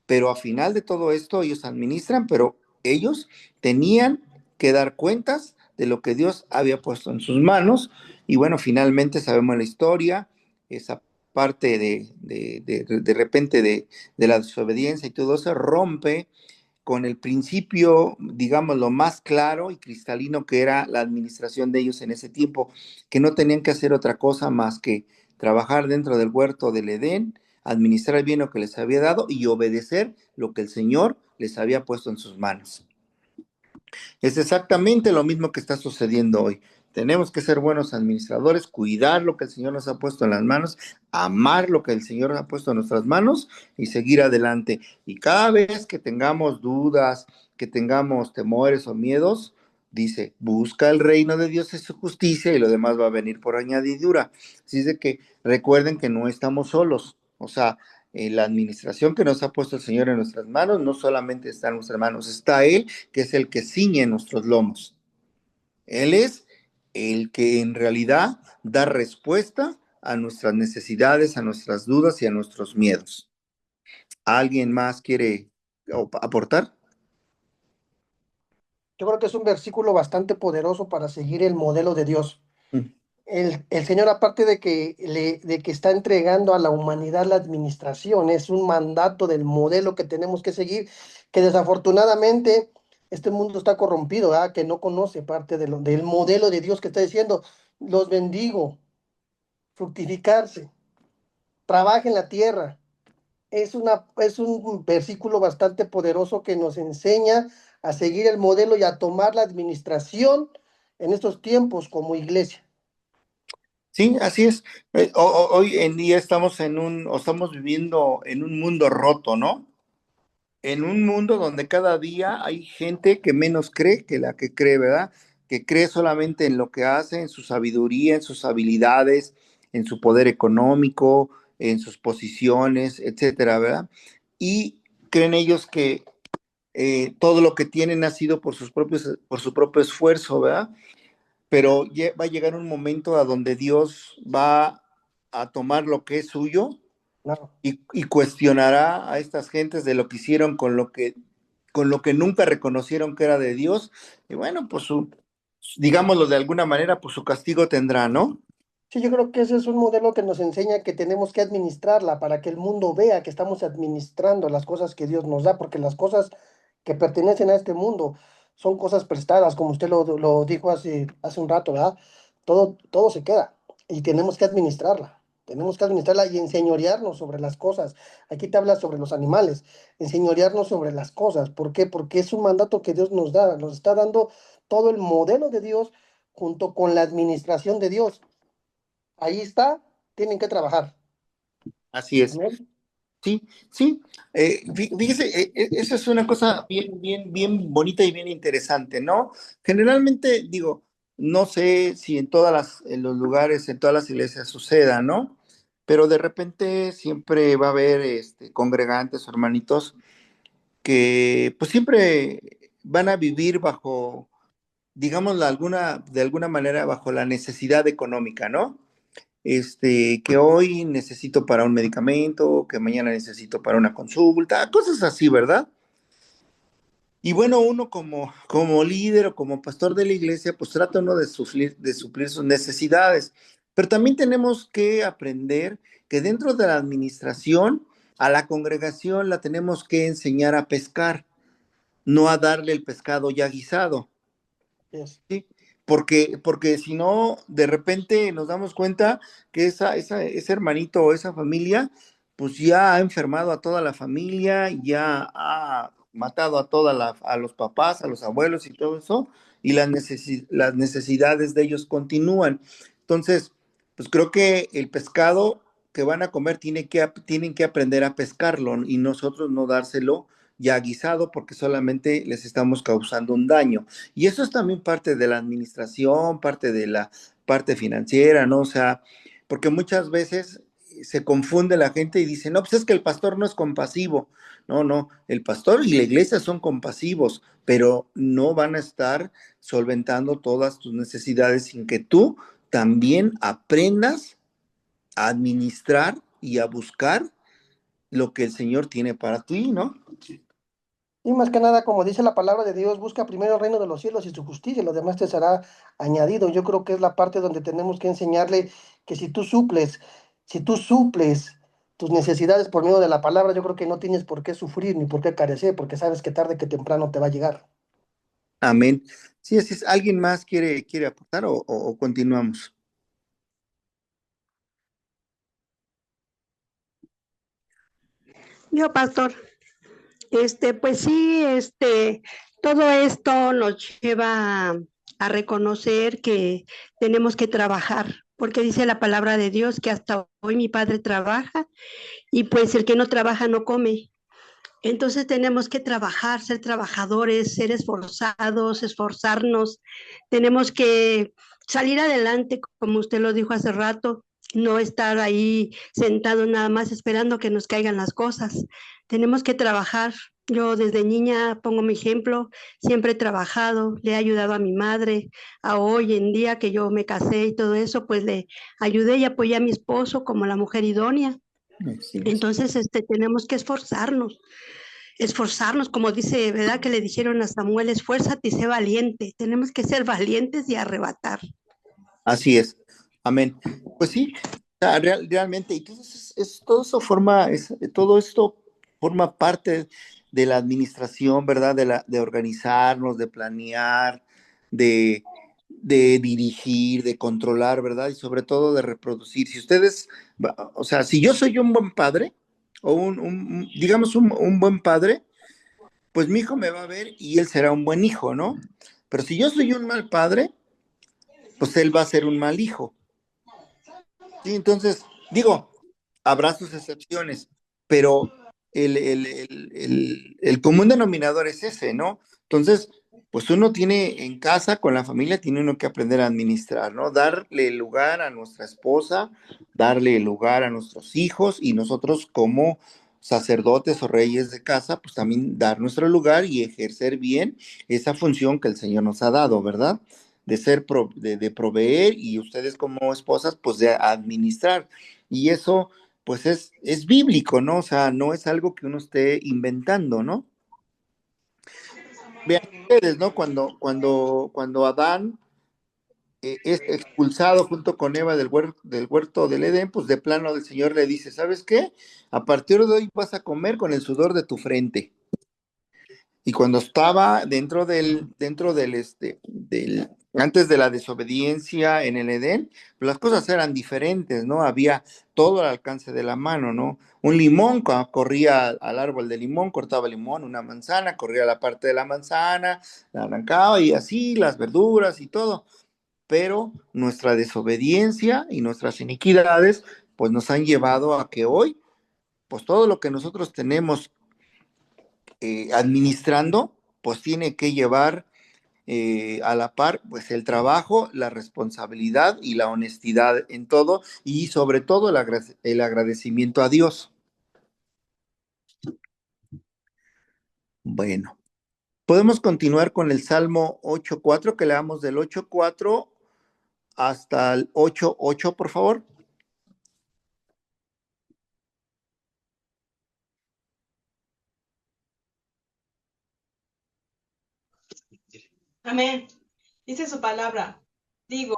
pero a final de todo esto ellos administran, pero ellos tenían que dar cuentas de lo que Dios había puesto en sus manos, y bueno, finalmente sabemos la historia, esa parte de repente de la desobediencia y todo eso rompe con el principio, digamos, lo más claro y cristalino que era la administración de ellos en ese tiempo, que no tenían que hacer otra cosa más que trabajar dentro del huerto del Edén, administrar bien lo que les había dado y obedecer lo que el Señor les había puesto en sus manos. Es exactamente lo mismo que está sucediendo hoy. Tenemos que ser buenos administradores, cuidar lo que el Señor nos ha puesto en las manos, amar lo que el Señor ha puesto en nuestras manos y seguir adelante. Y cada vez que tengamos dudas, que tengamos temores o miedos, dice, busca el reino de Dios y su justicia y lo demás va a venir por añadidura. Así es de que recuerden que no estamos solos. O sea, la administración que nos ha puesto el Señor en nuestras manos no solamente está en nuestras manos, está Él, que es el que ciñe nuestros lomos. Él es el que en realidad da respuesta a nuestras necesidades, a nuestras dudas y a nuestros miedos. ¿Alguien más quiere aportar? Yo creo que es un versículo bastante poderoso para seguir el modelo de Dios. El Señor, aparte de que está entregando a la humanidad la administración, es un mandato del modelo que tenemos que seguir, que desafortunadamente este mundo está corrompido, ¿verdad? Que no conoce parte del modelo de Dios que está diciendo, los bendigo, fructificarse, trabajen la tierra. Es un versículo bastante poderoso que nos enseña a seguir el modelo y a tomar la administración en estos tiempos como iglesia. Sí, así es. Hoy en día estamos viviendo en un mundo roto, ¿no? En un mundo donde cada día hay gente que menos cree que la que cree, ¿verdad? Que cree solamente en lo que hace, en su sabiduría, en sus habilidades, en su poder económico, en sus posiciones, etcétera, ¿verdad? Y creen ellos que todo lo que tienen ha sido por su propio esfuerzo, ¿verdad? Pero va a llegar un momento a donde Dios va a tomar lo que es suyo y cuestionará a estas gentes de lo que hicieron con lo que nunca reconocieron que era de Dios. Y bueno, pues digámoslo de alguna manera, pues su castigo tendrá, ¿no? Sí, yo creo que ese es un modelo que nos enseña que tenemos que administrarla para que el mundo vea que estamos administrando las cosas que Dios nos da, porque las cosas que pertenecen a este mundo son cosas prestadas, como usted lo dijo hace un rato, ¿verdad? Todo se queda y tenemos que administrarla. Tenemos que administrarla y enseñorearnos sobre las cosas. Aquí te habla sobre los animales, enseñorearnos sobre las cosas. ¿Por qué? Porque es un mandato que Dios nos da, nos está dando todo el modelo de Dios junto con la administración de Dios. Ahí está, tienen que trabajar. Así es. Amén. Sí, sí. Fíjese, esa es una cosa bien bonita y bien interesante, ¿no? Generalmente, digo, no sé si en los lugares, en todas las iglesias suceda, ¿no? Pero de repente siempre va a haber congregantes o hermanitos que pues siempre van a vivir bajo, digamos, de alguna manera bajo la necesidad económica, ¿no? Que hoy necesito para un medicamento, que mañana necesito para una consulta, cosas así, ¿verdad? Y bueno, uno como líder o como pastor de la iglesia, pues trata uno de suplir sus necesidades. Pero también tenemos que aprender que dentro de la administración, a la congregación la tenemos que enseñar a pescar, no a darle el pescado ya guisado. Yes. ¿Sí? Porque si no, de repente nos damos cuenta que ese hermanito o esa familia, pues ya ha enfermado a toda la familia, ya ha matado a los papás, a los abuelos y todo eso, y las necesidades de ellos continúan. Entonces, pues creo que el pescado que van a comer tienen que aprender a pescarlo y nosotros no dárselo ya guisado porque solamente les estamos causando un daño. Y eso es también parte de la administración, parte de la parte financiera, ¿no? O sea, porque muchas veces se confunde la gente y dice, no, pues es que el pastor no es compasivo. No, no, el pastor y la iglesia son compasivos, pero no van a estar solventando todas tus necesidades sin que tú también aprendas a administrar y a buscar lo que el Señor tiene para ti, ¿no? Y más que nada, como dice la palabra de Dios, busca primero el reino de los cielos y su justicia, y lo demás te será añadido. Yo creo que es la parte donde tenemos que enseñarle que si tú suples tus necesidades por medio de la palabra, yo creo que no tienes por qué sufrir ni por qué carecer, porque sabes que tarde que temprano te va a llegar. Amén. Sí, así es. ¿Alguien más quiere aportar o continuamos? Yo, pastor, pues sí, todo esto nos lleva a reconocer que tenemos que trabajar, porque dice la palabra de Dios que hasta hoy mi padre trabaja y pues el que no trabaja no come. Entonces tenemos que trabajar, ser trabajadores, ser esforzados, esforzarnos. Tenemos que salir adelante, como usted lo dijo hace rato, no estar ahí sentado nada más esperando que nos caigan las cosas. Tenemos que trabajar. Yo desde niña pongo mi ejemplo, siempre he trabajado, le he ayudado a mi madre, a hoy en día que yo me casé y todo eso, pues le ayudé y apoyé a mi esposo como la mujer idónea. Entonces, tenemos que esforzarnos, como dice, ¿verdad? Que le dijeron a Samuel, esfuérzate y sé valiente. Tenemos que ser valientes y arrebatar. Así es. Amén. Pues sí, realmente, entonces todo esto forma parte de la administración, ¿verdad? De organizarnos, de planear, de dirigir, de controlar, ¿verdad? Y sobre todo de reproducir. Si ustedes, o sea, si yo soy un buen padre, o digamos un buen padre, pues mi hijo me va a ver y él será un buen hijo, ¿no? Pero si yo soy un mal padre, pues él va a ser un mal hijo. Sí, entonces, digo, habrá sus excepciones, pero el común denominador es ese, ¿no? Entonces, pues uno tiene en casa, con la familia, tiene uno que aprender a administrar, ¿no? Darle lugar a nuestra esposa, darle lugar a nuestros hijos y nosotros como sacerdotes o reyes de casa, pues también dar nuestro lugar y ejercer bien esa función que el Señor nos ha dado, ¿verdad? De proveer y ustedes como esposas, pues de administrar. Y eso, pues es bíblico, ¿no? O sea, no es algo que uno esté inventando, ¿no? Vean ustedes, ¿no? Cuando Adán es expulsado junto con Eva del huerto del Edén, pues de plano el Señor le dice, ¿sabes qué? A partir de hoy vas a comer con el sudor de tu frente. Y cuando estaba antes de la desobediencia en el Edén, pues las cosas eran diferentes, ¿no? Había todo al alcance de la mano, ¿no? Un limón corría al árbol de limón, cortaba el limón, una manzana, corría a la parte de la manzana, la arrancaba y así, las verduras y todo. Pero nuestra desobediencia y nuestras iniquidades, pues nos han llevado a que hoy, pues todo lo que nosotros tenemos administrando, pues tiene que llevar a la par, pues el trabajo, la responsabilidad y la honestidad en todo y sobre todo el agradecimiento a Dios. Bueno, podemos continuar con el Salmo 8.4, que leamos del 8.4 hasta el 8.8, por favor. Amén. Dice su palabra. Digo,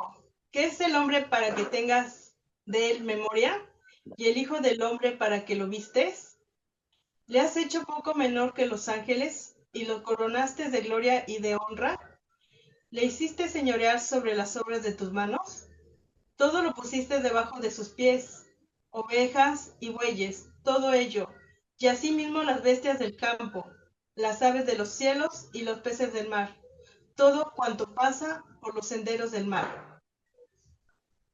¿qué es el hombre para que tengas de él memoria? ¿Y el hijo del hombre para que lo vistes? ¿Le has hecho poco menor que los ángeles y lo coronaste de gloria y de honra? ¿Le hiciste señorear sobre las obras de tus manos? Todo lo pusiste debajo de sus pies, ovejas y bueyes, todo ello, y asimismo las bestias del campo, las aves de los cielos y los peces del mar, todo cuanto pasa por los senderos del mar.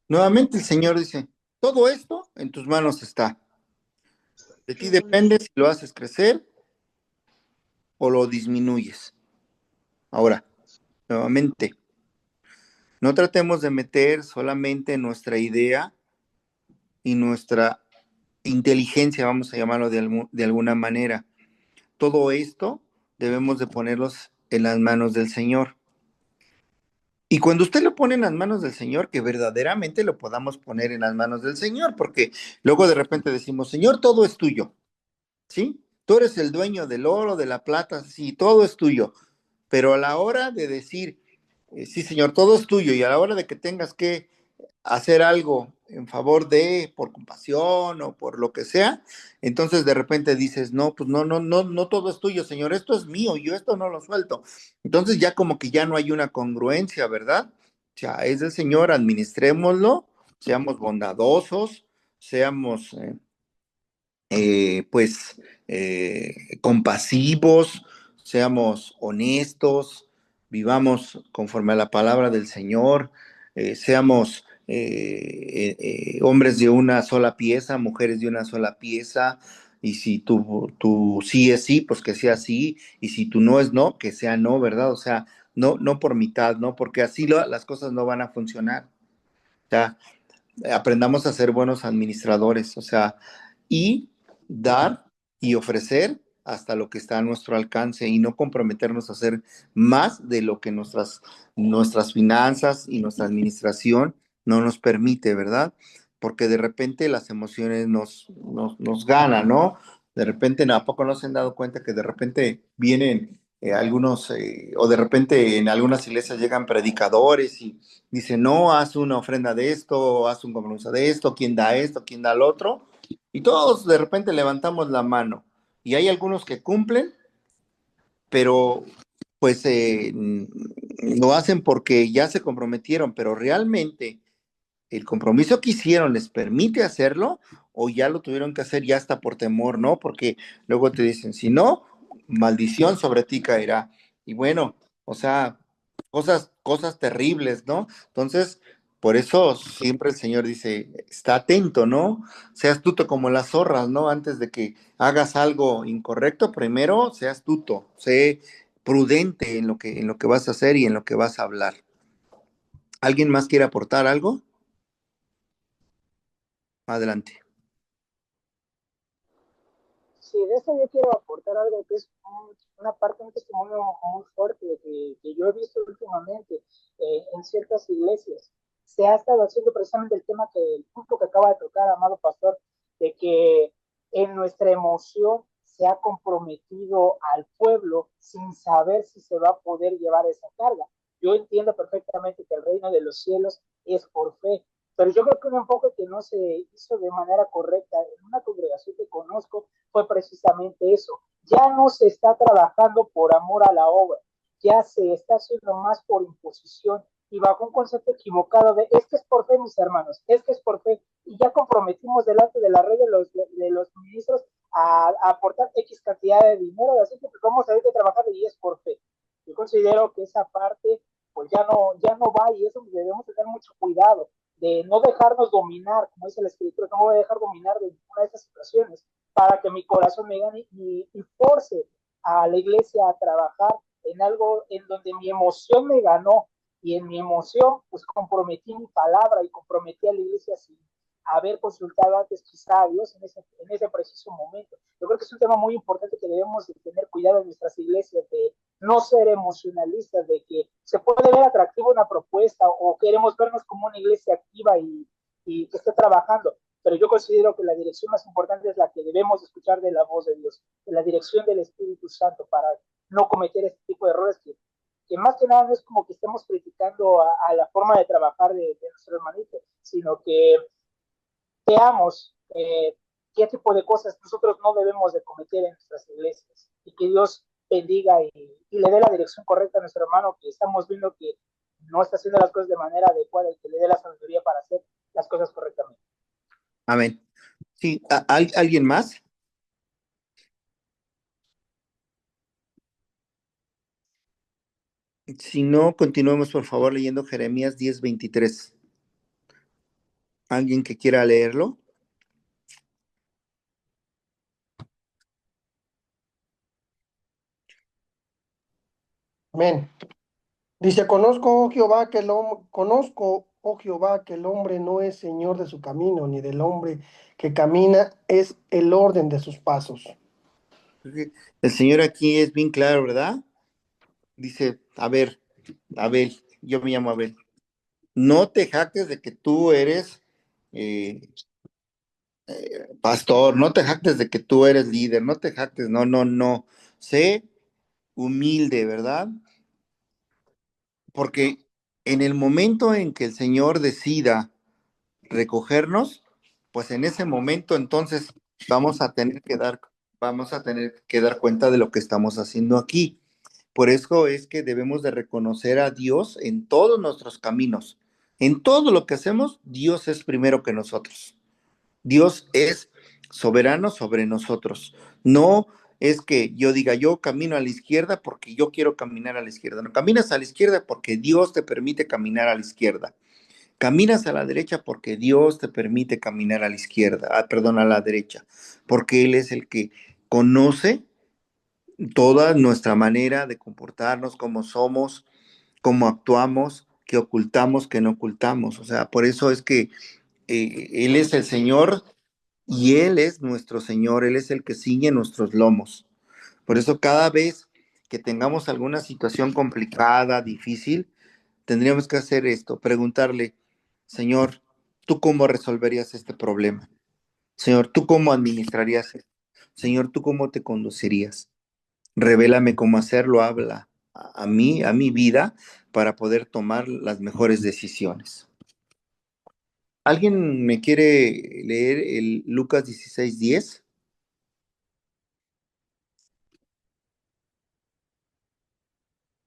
Nuevamente el Señor dice, todo esto en tus manos está. De ti depende si lo haces crecer o lo disminuyes. Ahora, nuevamente, no tratemos de meter solamente nuestra idea y nuestra inteligencia, vamos a llamarlo de alguna manera. Todo esto debemos de ponerlos en las manos del Señor. Y cuando usted lo pone en las manos del Señor, que verdaderamente lo podamos poner en las manos del Señor, porque luego de repente decimos, Señor, todo es tuyo, ¿sí? Tú eres el dueño del oro, de la plata, sí, todo es tuyo. Pero a la hora de decir, sí, Señor, todo es tuyo, y a la hora de que tengas que hacer algo en favor de, por compasión o por lo que sea, entonces de repente dices, no, pues no, no, no, no todo es tuyo, Señor, esto es mío, yo esto no lo suelto. Entonces ya como que ya no hay una congruencia, ¿verdad? O sea, es del Señor, administrémoslo, seamos bondadosos, seamos pues compasivos, seamos honestos, vivamos conforme a la palabra del Señor, seamos hombres de una sola pieza, mujeres de una sola pieza, y si tu sí es sí, pues que sea sí, y si tu no es no, que sea no, ¿verdad? O sea, no, no por mitad, ¿no? Porque así las cosas no van a funcionar. O sea, aprendamos a ser buenos administradores, o sea, y dar y ofrecer hasta lo que está a nuestro alcance y no comprometernos a hacer más de lo que nuestras finanzas y nuestra administración no nos permite, ¿verdad? Porque de repente las emociones nos ganan, ¿no? De repente, ¿a poco no se han dado cuenta que de repente vienen algunos, o de repente en algunas iglesias llegan predicadores y dice, no, haz una ofrenda de esto, haz un compromiso de esto, quién da esto, quién da el otro, y todos de repente levantamos la mano. Y hay algunos que cumplen, pero pues lo hacen porque ya se comprometieron, pero realmente el compromiso que hicieron les permite hacerlo o ya lo tuvieron que hacer ya hasta por temor, ¿no? Porque luego te dicen, si no, maldición sobre ti caerá. Y bueno, o sea, cosas terribles, ¿no? Entonces, por eso siempre el Señor dice, está atento, ¿no? Sea astuto como las zorras, ¿no? Antes de que hagas algo incorrecto, primero sea astuto, sé prudente en lo que vas a hacer y en lo que vas a hablar. ¿Alguien más quiere aportar algo? Adelante. Sí, de eso yo quiero aportar algo que es una parte, un testimonio muy fuerte que yo he visto últimamente en ciertas iglesias. Se ha estado haciendo precisamente el tema el punto que acaba de tocar, amado pastor, de que en nuestra emoción se ha comprometido al pueblo sin saber si se va a poder llevar esa carga. Yo entiendo perfectamente que el reino de los cielos es por fe, pero yo creo que un enfoque que no se hizo de manera correcta en una congregación que conozco fue precisamente eso. Ya no se está trabajando por amor a la obra, ya se está haciendo más por imposición y bajo un concepto equivocado de es que es por fe, mis hermanos, es que es por fe, y ya comprometimos delante de la red de los ministros a aportar X cantidad de dinero, así que pues vamos a ir a trabajar y es por fe. Yo considero que esa parte pues ya no va, y eso debemos tener mucho cuidado de no dejarnos dominar, como dice la escritura, no me voy a dejar dominar de ninguna de estas situaciones, para que mi corazón me gane y force a la iglesia a trabajar en algo en donde mi emoción me ganó, y en mi emoción pues comprometí mi palabra y comprometí a la iglesia sin haber consultado antes quizá a Dios en ese preciso momento. Yo creo que es un tema muy importante que debemos de tener cuidado en nuestras iglesias, de no ser emocionalistas, de que se puede ver atractiva una propuesta o queremos vernos como una iglesia activa y que esté trabajando, pero yo considero que la dirección más importante es la que debemos escuchar de la voz de Dios, de la dirección del Espíritu Santo para no cometer este tipo de errores que más que nada no es como que estemos criticando a la forma de trabajar de nuestro hermanito, sino que veamos qué tipo de cosas nosotros no debemos de cometer en nuestras iglesias, y que Dios bendiga y le dé la dirección correcta a nuestro hermano que estamos viendo que no está haciendo las cosas de manera adecuada, y que le dé la sabiduría para hacer las cosas correctamente. Amén. Sí, ¿alguien más? Si no, continuemos por favor leyendo Jeremías 10:23. ¿Alguien que quiera leerlo? Amén. Dice, conozco, oh Jehová, que el hombre no es señor de su camino, ni del hombre que camina es el orden de sus pasos. El Señor aquí es bien claro, ¿verdad? Dice, a ver, yo me llamo Abel. No te jactes de que tú eres pastor, no te jactes de que tú eres líder, no te jactes, no, no, no. Sé humilde, ¿verdad? Porque en el momento en que el Señor decida recogernos, pues en ese momento entonces vamos a tener que dar cuenta de lo que estamos haciendo aquí. Por eso es que debemos de reconocer a Dios en todos nuestros caminos. En todo lo que hacemos, Dios es primero que nosotros. Dios es soberano sobre nosotros. No es que yo diga, yo camino a la izquierda porque yo quiero caminar a la izquierda. No, caminas a la izquierda porque Dios te permite caminar a la izquierda. Caminas a la derecha porque Dios te permite caminar a la izquierda, perdón, a la derecha, porque Él es el que conoce toda nuestra manera de comportarnos, cómo somos, cómo actuamos, qué ocultamos, qué no ocultamos. O sea, por eso es que Él es el Señor y Él es nuestro Señor, Él es el que ciñe nuestros lomos. Por eso cada vez que tengamos alguna situación complicada, difícil, tendríamos que hacer esto, preguntarle, Señor, ¿tú cómo resolverías este problema? Señor, ¿tú cómo administrarías esto? Señor, ¿tú cómo te conducirías? Revélame cómo hacerlo, habla a mí, a mi vida, para poder tomar las mejores decisiones. ¿Alguien me quiere leer el Lucas 16:10?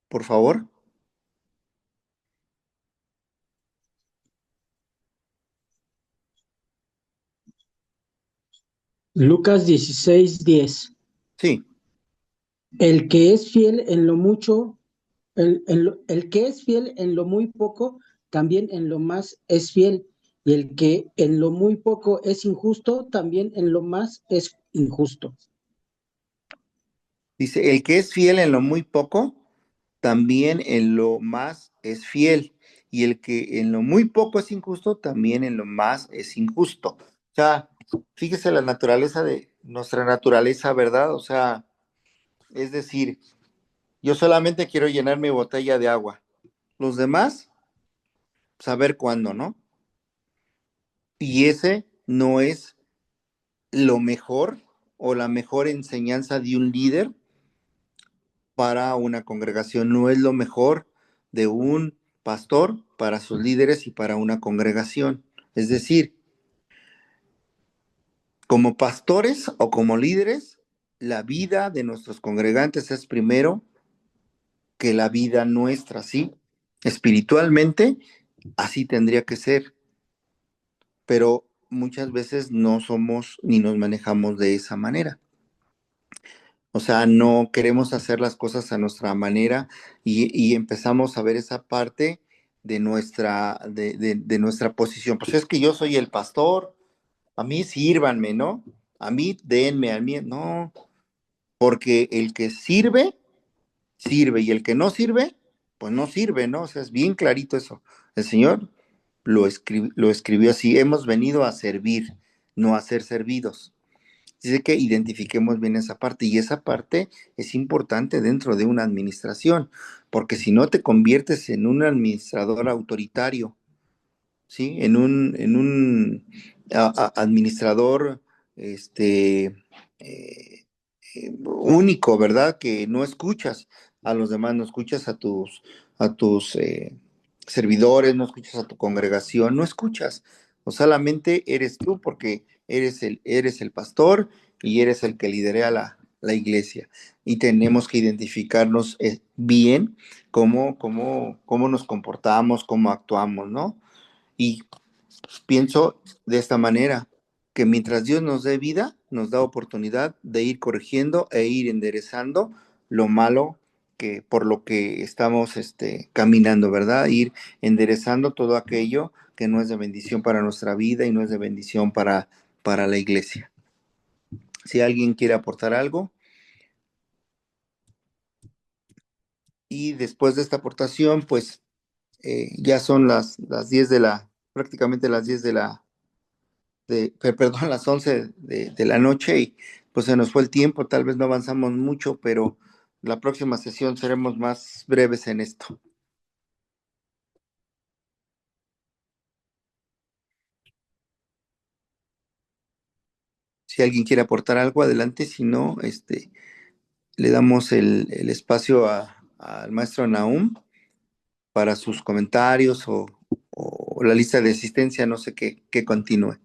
Por favor. Lucas 16:10. Sí. El que es fiel en lo mucho, el que es fiel en lo muy poco, también en lo más es fiel. Y el que en lo muy poco es injusto, también en lo más es injusto. Dice, el que es fiel en lo muy poco, también en lo más es fiel. Y el que en lo muy poco es injusto, también en lo más es injusto. O sea, fíjese la naturaleza de nuestra naturaleza, ¿verdad? O sea, es decir, yo solamente quiero llenar mi botella de agua. Los demás, saber cuándo, ¿no? Y ese no es lo mejor o la mejor enseñanza de un líder para una congregación, no es lo mejor de un pastor para sus líderes y para una congregación. Es decir, como pastores o como líderes, la vida de nuestros congregantes es primero que la vida nuestra, ¿sí? Espiritualmente, así tendría que ser, pero muchas veces no somos ni nos manejamos de esa manera. O sea, no queremos hacer las cosas a nuestra manera y empezamos a ver esa parte de de nuestra posición. Pues es que yo soy el pastor, a mí sírvanme, ¿no? A mí denme, a mí no, porque el que sirve, sirve y el que no sirve, pues no sirve, ¿no? O sea, es bien clarito eso. El Señor lo escribió así, hemos venido a servir, no a ser servidos. Dice que identifiquemos bien esa parte y esa parte es importante dentro de una administración, porque si no te conviertes en un administrador autoritario, ¿sí? En un administrador único, ¿verdad? Que no escuchas a los demás, no escuchas a tus servidores, no escuchas a tu congregación, no escuchas, o solamente eres tú porque eres el pastor y eres el que lidera la iglesia. Y tenemos que identificarnos bien cómo nos comportamos, cómo actuamos, ¿no? Y pienso de esta manera, que mientras Dios nos dé vida, nos da oportunidad de ir corrigiendo e ir enderezando lo malo que por lo que estamos caminando, ¿verdad? Ir enderezando todo aquello que no es de bendición para nuestra vida y no es de bendición para la iglesia. Si alguien quiere aportar algo. Y después de esta aportación, pues ya son las 10 prácticamente las 10 perdón, las 11 de la noche y pues se nos fue el tiempo, tal vez no avanzamos mucho, pero la próxima sesión seremos más breves en esto. Si alguien quiere aportar algo, adelante. Si no, le damos el espacio al maestro Nahum para sus comentarios o la lista de asistencia, no sé qué continúe.